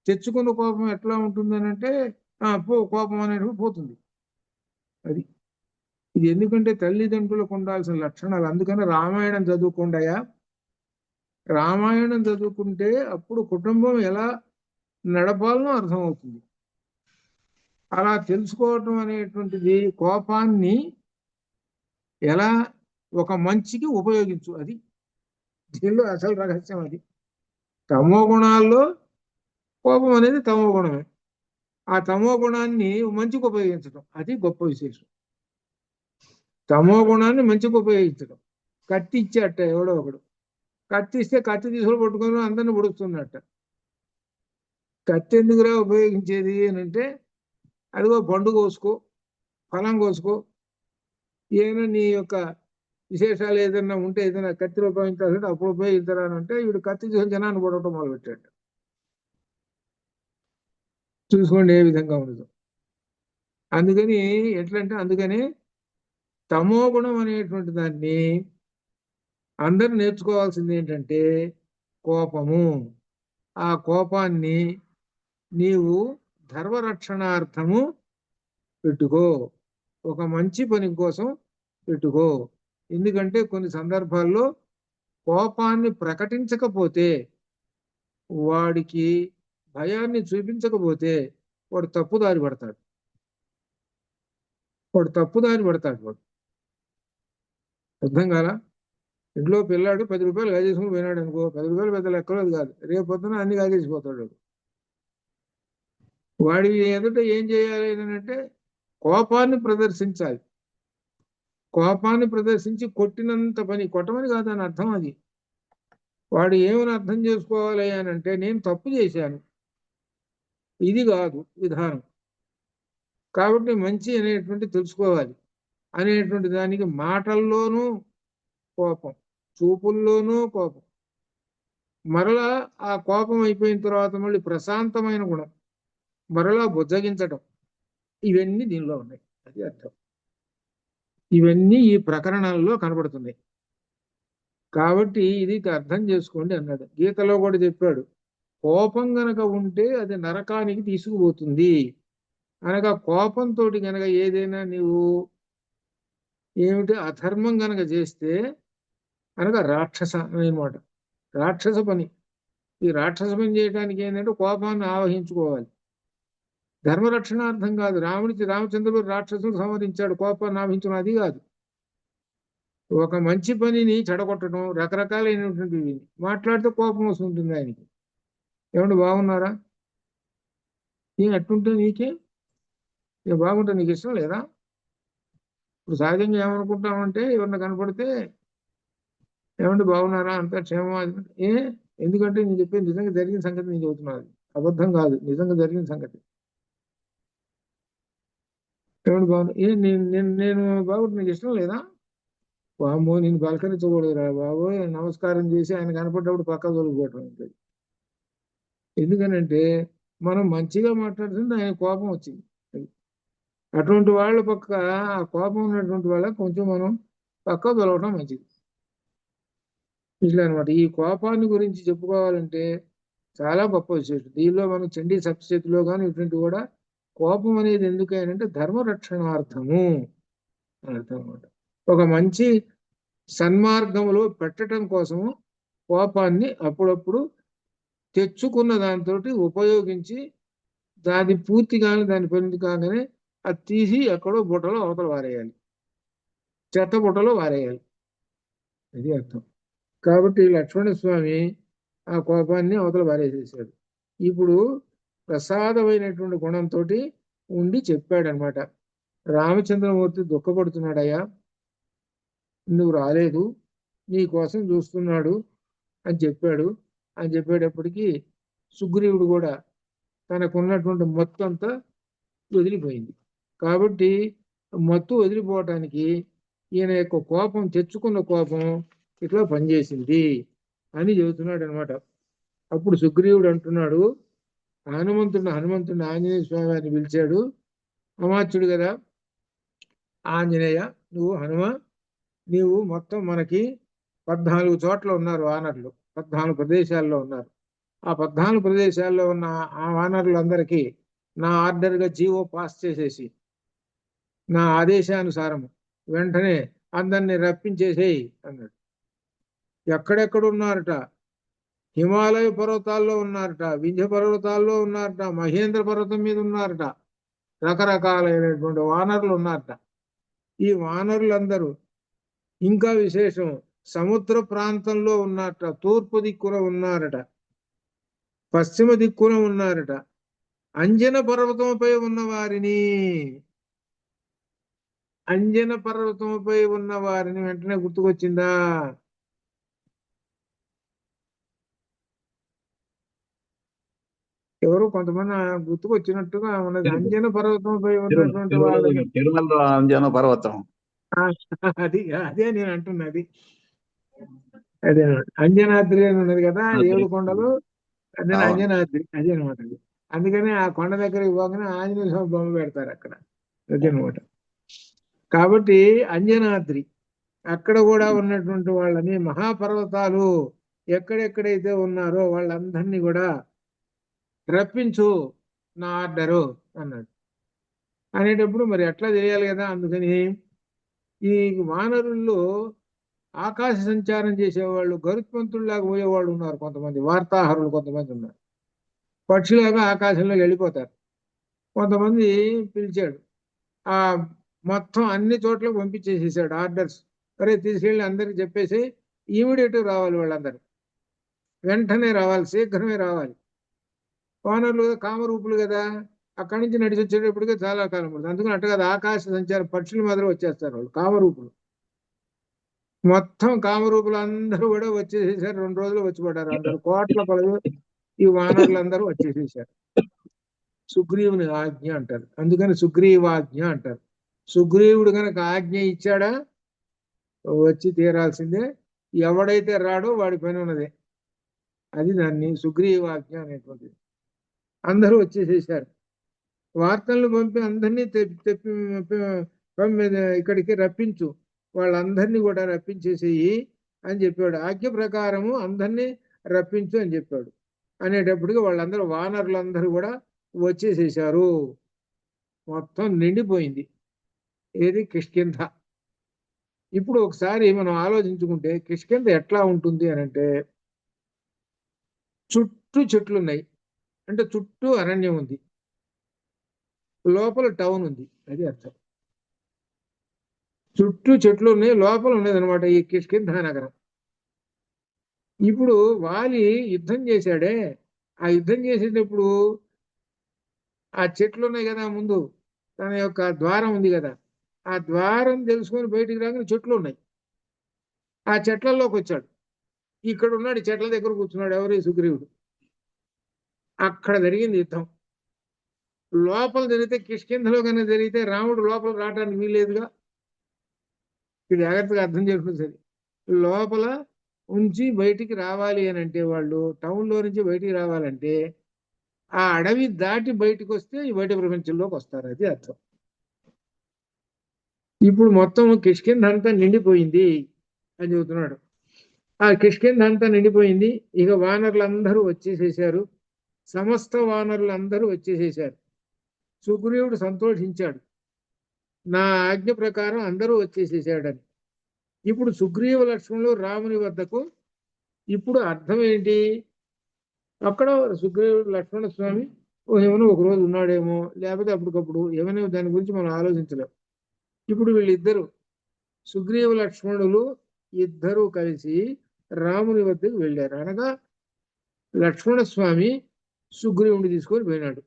తెచ్చుకున్న కోపం ఎట్లా ఉంటుందనంటే కోపం అనేది పోతుంది. అది ఇది ఎందుకంటే తల్లిదండ్రులకు ఉండాల్సిన లక్షణాలు. అందుకని రామాయణం చదువుకుండాయా, రామాయణం చదువుకుంటే అప్పుడు కుటుంబం ఎలా నడపాలనో అర్థమవుతుంది. అలా తెలుసుకోవటం అనేటువంటిది కోపాన్ని ఎలా ఒక మంచికి ఉపయోగించు, అది దీనిలో అసలు రహస్యం. అది తమో గుణాల్లో కోపం అనేది తమో గుణమే. ఆ తమో గుణాన్ని మంచికి ఉపయోగించడం అది గొప్ప విశేషం. తమో గుణాన్ని మంచికి ఉపయోగించడం. కత్తి ఇచ్చేట ఎవడో ఒకడు, కత్తి ఇస్తే కత్తి తీసుకుని పట్టుకొని అందరిని పొడుస్తున్నట్ట. కత్తి ఎందుకురా ఉపయోగించేది అని అంటే, అదిగో పండు కోసుకో, ఫలం కోసుకో, ఏమైనా నీ యొక్క విశేషాలు ఏదైనా ఉంటే ఏదైనా కత్తిలో ఉపయోగించాలంటే అప్పుడు ఉపయోగించరా అని అంటే వీడు కత్తి తీసుకొని జనాన్ని పొడవటం మొదలుపెట్టాడు. చూసుకోండి ఏ విధంగా ఉండదు. అందుకని ఎట్లంటే అందుకని తమో గుణం అనేటువంటి దాన్ని అందరూ నేర్చుకోవాల్సింది ఏంటంటే కోపము. ఆ కోపాన్ని నీవు ధర్మరక్షణార్థము పెట్టుకో, ఒక మంచి పని కోసం పెట్టుకో. ఎందుకంటే కొన్ని సందర్భాల్లో కోపాన్ని ప్రకటించకపోతే, వాడికి భయాన్ని చూపించకపోతే వాడు తప్పుదారి పడతాడు. వాడు అర్థం కాలా? ఇంట్లో పిల్లాడు 10 రూపాయలు కాజేసుకుని పోయినాడు అనుకో, 10 రూపాయలు పెద్ద లెక్కలేదు కాదు, రేపు పొద్దున అన్ని కాజేసిపోతాడు. వాడి ఎదుట ఏం చేయాలి అంటే కోపాన్ని ప్రదర్శించాలి. కోపాన్ని ప్రదర్శించి కొట్టినంత పని, కొట్టమని కాదు అని అర్థం. అది వాడు ఏమని అర్థం చేసుకోవాలి అని అంటే నేను తప్పు చేశాను, ఇది కాదు విధానం, కాబట్టి మంచి అనేటువంటి తెలుసుకోవాలి అనేటువంటి దానికి మాటల్లోనూ కోపం, చూపుల్లోనూ కోపం, మరలా ఆ కోపం అయిపోయిన తర్వాత మళ్ళీ ప్రశాంతమైన గుణం, మరలా బుజ్జగించటం, ఇవన్నీ దీనిలో ఉన్నాయి. అది అర్థం. ఇవన్నీ ఈ ప్రకరణంలో కనబడుతున్నాయి. కాబట్టి ఇది అర్థం చేసుకోండి అన్నాడు. గీతలో కూడా చెప్పాడు, కోపం గనక ఉంటే అది నరకానికి తీసుకుపోతుంది. అనగా కోపంతో గనక ఏదైనా నీవు ఏమిటి అధర్మం గనక చేస్తే అనగా రాక్షస అనమాట, రాక్షస పని. ఈ రాక్షస పని చేయడానికి ఏంటంటే కోపాన్ని ఆవహించుకోవాలి. ధర్మరక్షణార్థం కాదు. రామచంద్రుడు రాక్షసులు సంహరించాడు, కోపాన్ని ఆవహించడం అది కాదు. ఒక మంచి పనిని చెడగొట్టడం, రకరకాలైనటువంటి మాట్లాడితే కోపం వస్తుంటుంది ఆయనకి. ఏమంటే బాగున్నారా, అట్టుంటే నీకే బాగుంటే నీకు ఇష్టం లేదా? ఇప్పుడు సహజంగా ఏమనుకుంటామంటే ఎవరిని కనపడితే ఏమంటే బాగున్నారా, అంతా క్షేమం, ఎందుకంటే నేను చెప్పేది నిజంగా జరిగిన సంగతి నేను చెబుతున్నాను, అబద్ధం కాదు, నిజంగా జరిగిన సంగతి. ఏమంటే బాగున్నా, నేను బాగుంటే నీకు ఇష్టం లేదా? వామ్మో నేను పలకరించకూడదురా బాబోయ్, నమస్కారం చేసి ఆయన కనపడ్డప్పుడు పక్క తొలగిపోవటం ఉంటుంది. ఎందుకనంటే మనం మంచిగా మాట్లాడుతుంటే ఆయన కోపం వచ్చింది. అటువంటి వాళ్ళ పక్క, ఆ కోపం ఉన్నటువంటి వాళ్ళ కొంచెం మనం పక్క తొలగటం మంచిది. ఇట్లా అనమాట. ఈ కోపాన్ని గురించి చెప్పుకోవాలంటే చాలా గొప్ప విశేషం. దీనిలో మనం చండీ సప్తశతిలో కానీ ఇటువంటి కూడా కోపం అనేది ఎందుకనంటే ధర్మరక్షణార్థము అని అర్థం అనమాట. ఒక మంచి సన్మార్గంలో పెట్టడం కోసము కోపాన్ని అప్పుడప్పుడు తెచ్చుకున్న దాంతో ఉపయోగించి దాని పూర్తిగానే దాని పని కాగానే అది తీసి ఎక్కడో బుట్టలో అవతల వారేయాలి, చెత్త బుట్టలో వారేయాలి. అది అర్థం. కాబట్టి లక్ష్మణస్వామి ఆ కోపాన్ని అవతల వారేసేసాడు. ఇప్పుడు ప్రసాదమైనటువంటి గుణంతో ఉండి చెప్పాడనమాట. రామచంద్రమూర్తి దుఃఖపడుతున్నాడయ్యా, నువ్వు రాలేదు, నీ కోసం చూస్తున్నాడు అని చెప్పాడు. అని చెప్పేటప్పటికీ సుగ్రీవుడు కూడా తనకున్నటువంటి మత్తు అంతా వదిలిపోయింది. కాబట్టి మత్తు వదిలిపోవటానికి ఈయన యొక్క కోపం, తెచ్చుకున్న కోపం ఇట్లా పనిచేసింది అని చెబుతున్నాడు అనమాట. అప్పుడు సుగ్రీవుడు అంటున్నాడు, హనుమంతుడిని ఆంజనేయ స్వామి అని పిలిచాడు. అమాత్యుడు కదా, ఆంజనేయ నీవు మొత్తం మనకి 14 చోట్ల ఉన్నారు వానరులు, 14 ప్రదేశాల్లో ఉన్నారు. ఆ 14 ప్రదేశాల్లో ఉన్న ఆ వానరులందరికీ నా ఆర్డర్గా జీవో పాస్ చేసేసి, నా ఆదేశానుసారం వెంటనే అందరినీ రప్పించేసేయి అన్నాడు. ఎక్కడెక్కడ ఉన్నారట? హిమాలయ పర్వతాల్లో ఉన్నారట, వింధ్య పర్వతాల్లో ఉన్నారట, మహేంద్ర పర్వతం మీద ఉన్నారట, రకరకాలైనటువంటి వానరులు ఉన్నారట. ఈ వానరులందరూ ఇంకా విశేషం సముద్ర ప్రాంతంలో ఉన్నారట, తూర్పు దిక్కున ఉన్నారట, పశ్చిమ దిక్కున ఉన్నారట. అంజన పర్వతంపై ఉన్న వారిని వెంటనే గుర్తుకొచ్చిందా? ఎవరు కొంతమంది గుర్తుకొచ్చినట్టుగా ఉన్నది. అంజన పర్వతంపై ఉన్నటువంటి వాళ్ళని, తిరుమల అంజన పర్వతం, అది అదే నేను అంటున్నది. అదే అంజనాద్రి అని ఉన్నది కదా, 7 కొండలు, అదే అంజనాద్రి, అదే అనమాట. అందుకని ఆ కొండ దగ్గరికి పోగానే ఆంజనేయ స్వామి బొమ్మ పెడతారు అక్కడ. అదనమాట. కాబట్టి అంజనాద్రి అక్కడ కూడా ఉన్నటువంటి వాళ్ళని మహాపర్వతాలు ఎక్కడెక్కడైతే ఉన్నారో వాళ్ళందరినీ కూడా రప్పించు, నా ఆర్డరు అన్నాడు. అనేటప్పుడు మరి ఎట్లా చేయాలి కదా, అందుకని ఈ వానరుల్లో ఆకాశ సంచారం చేసేవాళ్ళు గరుత్మంతుల్లాగా పోయేవాళ్ళు ఉన్నారు, కొంతమంది వార్తాహరులు కొంతమంది ఉన్నారు, పక్షులాగా ఆకాశంలోకి వెళ్ళిపోతారు. కొంతమంది పిలిచాడు, ఆ మొత్తం అన్ని చోట్లకు పంపించేసేసాడు ఆర్డర్స్. అరే తీసుకెళ్ళి అందరికి చెప్పేసి ఇమీడియట్ రావాలి, వాళ్ళందరూ వెంటనే రావాలి, శీఘ్రమే రావాలి. వానరులు కామరూపులు కదా, అక్కడి నుంచి నడిచి వచ్చేటప్పటికే చాలా కాలం పడుతుంది. అందుకని అట్ట కదా ఆకాశ సంచారం పక్షుల మాదిరి వచ్చేస్తారు వాళ్ళు కామరూపులు. మొత్తం కామరూపులు అందరూ కూడా వచ్చేసేసారు, 2 రోజులు వచ్చి పడ్డారు అందరూ, కోట్ల కొలది ఈ వానరులు అందరూ వచ్చేసేసారు. సుగ్రీవుని ఆజ్ఞ అంటారు, అందుకని సుగ్రీవాజ్ఞ అంటారు. సుగ్రీవుడు కనుక ఆజ్ఞ ఇచ్చాడా వచ్చి తీరాల్సిందే, ఎవడైతే రాడో వాడి పని ఉన్నదే. అది దాన్ని సుగ్రీవాజ్ఞ అనేటువంటిది. అందరూ వచ్చేసేసారు. వార్తలను పంపి అందరినీ తెప్పి ఇక్కడికి రప్పించు, వాళ్ళందరినీ కూడా రప్పించేసేయి అని చెప్పాడు. ఆజ్ఞ ప్రకారము అందరినీ రప్పించు అని చెప్పాడు. అనేటప్పటికి వాళ్ళందరూ వానరులందరూ కూడా వచ్చేసేసారు. మొత్తం నిండిపోయింది ఏది కిష్కింధ. ఇప్పుడు ఒకసారి మనం ఆలోచించుకుంటే కిష్కింధ ఎట్లా ఉంటుంది అని అంటే, చుట్టూ చెట్లు ఉన్నాయి, అంటే చుట్టూ అరణ్యం ఉంది, లోపల టౌన్ ఉంది, అది అర్థం. చుట్టూ చెట్లు ఉన్నాయి, లోపల ఉన్నది అనమాట ఈ కిష్కింధ నగరం. ఇప్పుడు వాలి యుద్ధం చేశాడే, ఆ యుద్ధం చేసేటప్పుడు ఆ చెట్లు ఉన్నాయి కదా ముందు, తన యొక్క ద్వారం ఉంది కదా, ఆ ద్వారం తెలుసుకొని బయటికి రాగానే చెట్లు ఉన్నాయి, ఆ చెట్లలోకి వచ్చాడు. ఇక్కడ ఉన్నాడు, చెట్ల దగ్గర కూర్చున్నాడు, ఎవరు సుగ్రీవుడు. అక్కడ జరిగింది యుద్ధం. లోపల జరిగితే కిష్కింధలో కన్నా జరిగితే రాముడు లోపల రావడానికి వీల్లేదుగా. ఇది జాగ్రత్తగా అర్థం చేసుకుని సరే, లోపల ఉంచి బయటికి రావాలి అని అంటే, వాళ్ళు టౌన్లో నుంచి బయటికి రావాలంటే ఆ అడవి దాటి బయటికి వస్తే ఈ బయట ప్రపంచంలోకి వస్తారు, అది అర్థం. ఇప్పుడు మొత్తం కిష్కింధ అంతా నిండిపోయింది అని చెబుతున్నాడు. ఆ కిష్కింధ అంతా నిండిపోయింది, ఇక వానరులందరూ వచ్చేసేసారు, సమస్త వానరులందరూ వచ్చేసేసారు. సుగ్రీవుడు సంతోషించాడు, నా ఆజ్ఞ ప్రకారం అందరూ వచ్చేసేసాడని. ఇప్పుడు సుగ్రీవ లక్ష్మణులు రాముని వద్దకు, ఇప్పుడు అర్థం ఏంటి, అక్కడ సుగ్రీవుడు లక్ష్మణ స్వామి ఏమైనా ఒక రోజు ఉన్నాడేమో, లేకపోతే అప్పటికప్పుడు ఏమైనా, దాని గురించి మనం ఆలోచించలేం. ఇప్పుడు వీళ్ళిద్దరు సుగ్రీవ లక్ష్మణులు ఇద్దరూ కలిసి రాముని వద్దకు వెళ్ళారు. అనగా లక్ష్మణ స్వామి సుగ్రీవుని తీసుకొని పోయినాడు.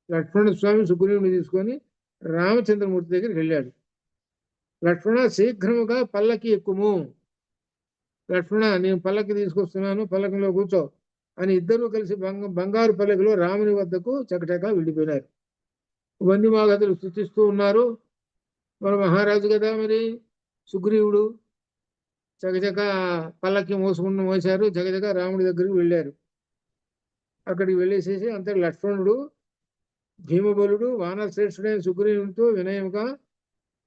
లక్ష్మణ స్వామి సుగ్రీవుని తీసుకొని రామచంద్రమూర్తి దగ్గరికి వెళ్ళాడు. లక్ష్మణ శీఘ్రముగా పల్లకి ఎక్కుము, లక్ష్మణ నేను పల్లకి తీసుకొస్తున్నాను, పల్లకిలో కూర్చో అని ఇద్దరూ కలిసి బంగారు పల్లకిలో రాముని వద్దకు చకచకా వెళ్ళిపోయినారు. వందిమాగతులు స్థుతిస్తూ ఉన్నారు. మన మహారాజు కదా మరి సుగ్రీవుడు, చకచక పల్లకి మోసారు, చకచక రాముడి దగ్గరికి వెళ్ళారు. అక్కడికి వెళ్ళేసేసి అంతటి లక్ష్మణుడు భీమబలుడు వానశ్రేష్ఠుడైన సుగ్రీవునితో వినయముగా,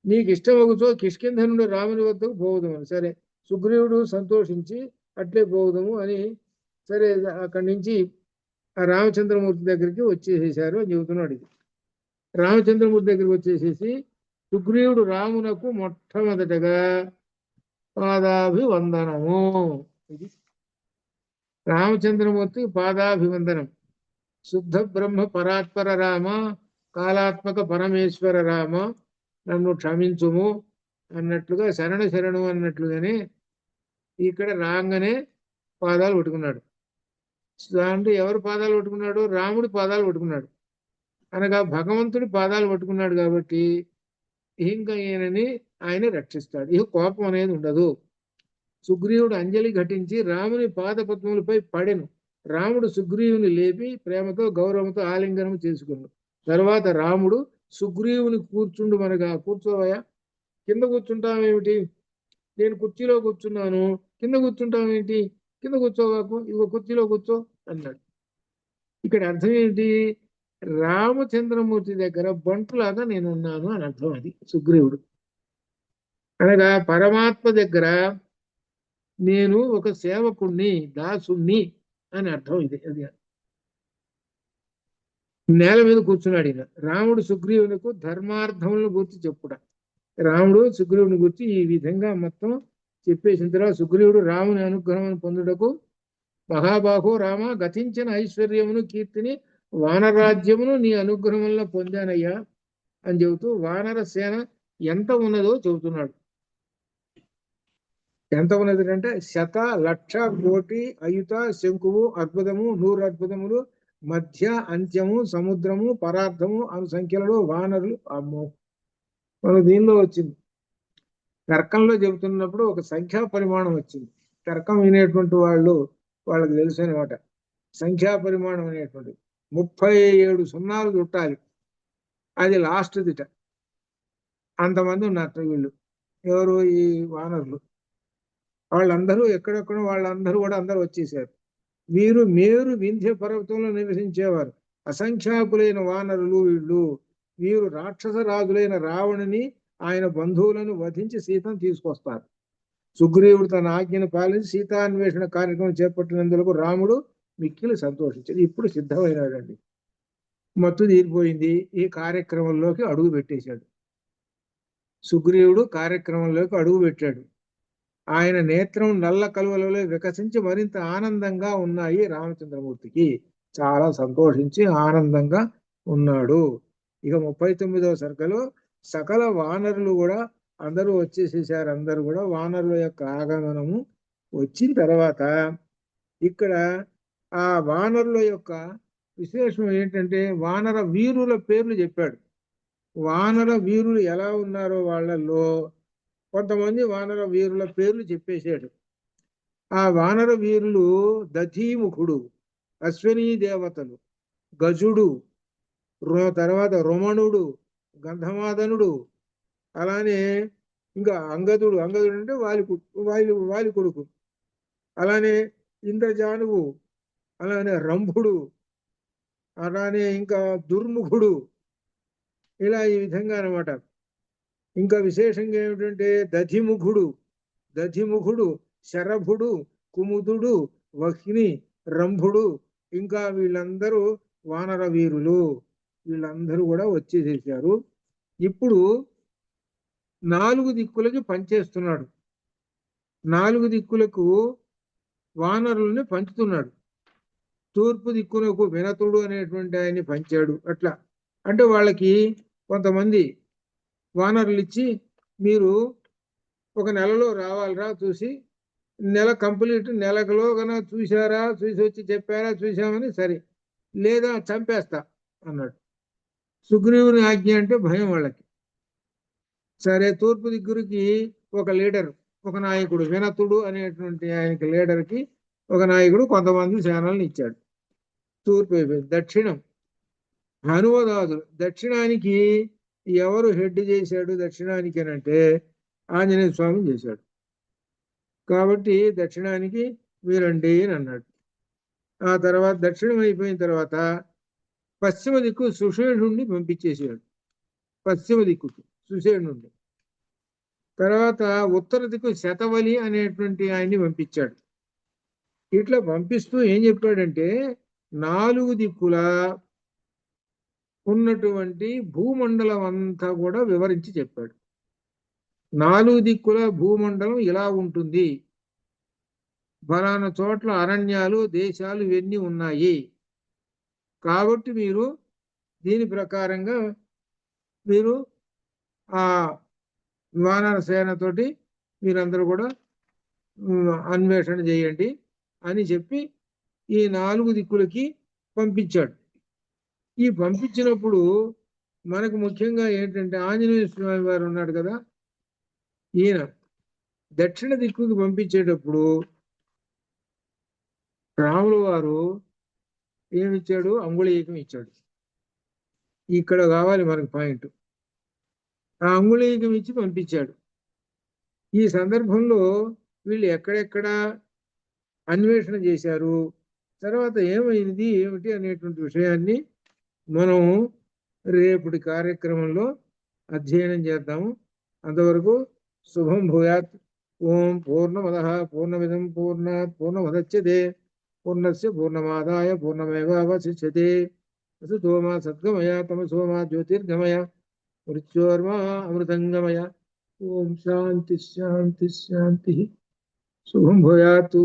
నీకు ఇష్టమగుతో కిష్కింధ నుండి రాముని వద్దకు పోవుదాము. సరే, సుగ్రీవుడు సంతోషించి అట్లే పోవుదాము అని, సరే అక్కడి నుంచి ఆ రామచంద్రమూర్తి దగ్గరికి వచ్చేసేసారు అని చెబుతున్నాడు. ఇది రామచంద్రమూర్తి దగ్గరికి వచ్చేసేసి సుగ్రీవుడు రామునకు మొట్టమొదటగా పాదాభివందనము, ఇది రామచంద్రమూర్తి పాదాభివందనం. శుద్ధ బ్రహ్మ పరాత్పర రామ, కాలాత్మక పరమేశ్వర రామ, నన్ను క్షమించుము అన్నట్లుగా, శరణు అన్నట్లుగానే ఇక్కడ రాగానే పాదాలు పట్టుకున్నాడు. అంటే ఎవరు పాదాలు పట్టుకున్నాడు, రాముడి పాదాలు పట్టుకున్నాడు. అనగా భగవంతుడి పాదాలు పట్టుకున్నాడు కాబట్టి ఇంకా ఈయనని ఆయన రక్షిస్తాడు, ఇక కోపం అనేది ఉండదు. సుగ్రీవుడు అంజలి ఘటించి రాముని పాదపద్మములపై పడెను. రాముడు సుగ్రీవుని లేపి ప్రేమతో గౌరవంతో ఆలింగనం చేసుకున్నాడు. తర్వాత రాముడు సుగ్రీవుని కూర్చుండు మనగా, కూర్చోవయ్యా, కింద కూర్చుంటామేమిటి, నేను కుర్చీలో కూర్చున్నాను, కింద కూర్చుంటామేంటి, కింద కూర్చోవాకు, ఇగో కుర్చీలో కూర్చో అన్నాడు. ఇక్కడ అర్థం ఏంటి రామచంద్రమూర్తి దగ్గర బంటులాగా నేనున్నాను అని అర్థం. అది సుగ్రీవుడు అనగా పరమాత్మ దగ్గర నేను ఒక సేవకుణ్ణి, దాసుణ్ణి అని అర్థం. ఇది అది నేల మీద కూర్చున్నాడు ఈయన. రాముడు సుగ్రీవునికి ధర్మార్థములను గురించి చెప్పుట. రాముడు సుగ్రీవుని గురించి ఈ విధంగా మొత్తం చెప్పేసిన తర్వాత సుగ్రీవుడు రాముని అనుగ్రహం పొందుటకు మహాబాహో రామ గతించిన ఐశ్వర్యమును కీర్తిని వానరాజ్యమును నీ అనుగ్రహం వల్ల పొందానయ్యా అని చెబుతూ వానర సేన ఎంత ఉన్నదో చెబుతున్నాడు. ఎంత ఉన్నది అంటే 100 లక్ష కోటి అయుత శంకువు అద్భుతము 100 అద్భుతములు మధ్య అంత్యము సముద్రము పరార్థము అను సంఖ్యలలో వానరులు. అమ్మో, మన దీనిలో వచ్చింది. తర్కంలో చెబుతున్నప్పుడు ఒక సంఖ్యా పరిమాణం వచ్చింది. తర్కం వినేటువంటి వాళ్ళకి తెలుసు అనమాట. సంఖ్యా పరిమాణం అనేటువంటి 37 సున్నాలు చుట్టాలి. అది లాస్ట్ దిట. అంతమంది ఉన్నారు వీళ్ళు. ఎవరు? ఈ వానరులు. వాళ్ళందరూ ఎక్కడెక్కడ వాళ్ళందరూ కూడా అందరూ వచ్చేసారు. వీరు మేరు వింధ్య పర్వతంలో నివసించేవారు. అసంఖ్యాకులైన వానరులు వీళ్ళు. వీరు రాక్షస రాజులైన రావణుని ఆయన బంధువులను వధించి సీతను తీసుకొస్తారు. సుగ్రీవుడు తన ఆజ్ఞను పాలించి సీతాన్వేషణ కార్యక్రమం చేపట్టినందుకు రాముడు మిక్కిలి సంతోషించాడు. ఇప్పుడు సిద్ధమైనాడండి. మత్తు తీరిపోయింది. ఈ కార్యక్రమంలోకి అడుగు పెట్టేశాడు. సుగ్రీవుడు కార్యక్రమంలోకి అడుగు పెట్టాడు. ఆయన నేత్రం నల్ల కలువలలో వికసించి మరింత ఆనందంగా ఉన్నాయి. రామచంద్రమూర్తికి చాలా సంతోషించి ఆనందంగా ఉన్నాడు. ఇక 39వ సర్గలో సకల వానరులు కూడా అందరూ వచ్చేసేసారు. అందరూ కూడా వానరుల యొక్క ఆగమనము వచ్చిన తర్వాత ఇక్కడ ఆ వానరుల యొక్క విశేషం ఏంటంటే వానర వీరుల పేర్లు చెప్పాడు. వానర వీరులు ఎలా ఉన్నారో వాళ్ళల్లో కొంతమంది వానర వీరుల పేర్లు చెప్పేశాడు. ఆ వానర వీరులు దధీముఖుడు, అశ్వినీ దేవతలు, గజుడు, తర్వాత రుమణుడు, గంధమాదనుడు, అలానే ఇంకా అంగదుడు. అంగదుడు అంటే వాలి కొడుకు. అలానే ఇంద్రజానువు, అలానే రంభుడు, అలానే ఇంకా దుర్ముఖుడు. ఇలా ఈ విధంగా అన్నమాట. ఇంకా విశేషంగా ఏమిటంటే దధిముఖుడు, శరభుడు, కుముదుడు, వహ్ని, రంభుడు, ఇంకా వీళ్ళందరూ వానర వీరులు. వీళ్ళందరూ కూడా వచ్చేసేసారు. ఇప్పుడు 4 దిక్కులకి పనిచేస్తున్నాడు. 4 దిక్కులకు వానరుల్ని పంచుతున్నాడు. తూర్పు దిక్కునకు వినతుడు అనేటువంటి ఆయన్ని పంచాడు. అట్లా అంటే వాళ్ళకి కొంతమంది వానరులు ఇచ్చి మీరు ఒక నెలలో రావాలిరా, చూసి నెల కంప్లీట్ నెలలో కన్నా చూసారా, చూసి వచ్చి చెప్పారా, చూసామని, సరే లేదా చంపేస్తా అన్నాడు. సుగ్రీవుని ఆజ్ఞ అంటే భయం వాళ్ళకి. సరే, తూర్పు దిక్కురికి ఒక లీడర్, ఒక నాయకుడు, వినతుడు అనేటువంటి ఆయనకి లీడర్కి ఒక నాయకుడు కొంతమంది సేనల్ని ఇచ్చాడు. తూర్పు అయిపోయింది. దక్షిణం హనుమదాదులు. దక్షిణానికి ఎవరు హెడ్ చేశాడు? దక్షిణానికి అంటే ఆంజనేయ స్వామి చేశాడు. కాబట్టి దక్షిణానికి వీరండి అని అన్నాడు. ఆ తర్వాత దక్షిణం అయిపోయిన తర్వాత పశ్చిమ దిక్కు సుషేణుడిని పంపించేసాడు. పశ్చిమ దిక్కుకి సుషేణుడిని. తర్వాత ఉత్తర దిక్కు శతవలి అనేటువంటి ఆయన్ని పంపించాడు. ఇట్లా పంపిస్తూ ఏం చెప్పాడంటే 4 దిక్కుల ఉన్నటువంటి భూమండలం అంతా కూడా వివరించి చెప్పాడు. 4 దిక్కుల భూమండలం ఇలా ఉంటుంది, ఫలానా చోట్ల అరణ్యాలు, దేశాలు ఇవన్నీ ఉన్నాయి. కాబట్టి మీరు దీని ప్రకారంగా మీరు ఆ వానర సేనతోటి మీరందరూ కూడా అన్వేషణ చేయండి అని చెప్పి ఈ 4 దిక్కులకి పంపించాడు. ఈ పంపించినప్పుడు మనకు ముఖ్యంగా ఏంటంటే ఆంజనేయ స్వామి వారు ఉన్నాడు కదా, ఈయన దక్షిణ దిక్కుకి పంపించేటప్పుడు రాముల వారు ఏమిచ్చాడు? అంగుళీయకం ఇచ్చాడు. ఇక్కడ కావాలి మనకు పాయింట్. ఆ అంగుళీయకం ఇచ్చి పంపించాడు. ఈ సందర్భంలో వీళ్ళు ఎక్కడెక్కడ అన్వేషణ చేశారు, తర్వాత ఏమైంది ఏమిటి అనేటువంటి విషయాన్ని మనం రేపటి కార్యక్రమంలో అధ్యయనం చేద్దాము. అంతవరకు శుభం భూయాత్. ఓం పూర్ణమద పూర్ణమిదం పూర్ణాత్ పూర్ణముదచ్యతే పూర్ణస్య పూర్ణమాదాయ పూర్ణమేవావశిష్యతే. అసతో మా సద్గమయ తమసో మా జ్యోతిర్గమయ మృత్యోర్మా అమృతంగమయ. ఓం శాంతి శాంతి శాంతి. శుభం భూయాత్.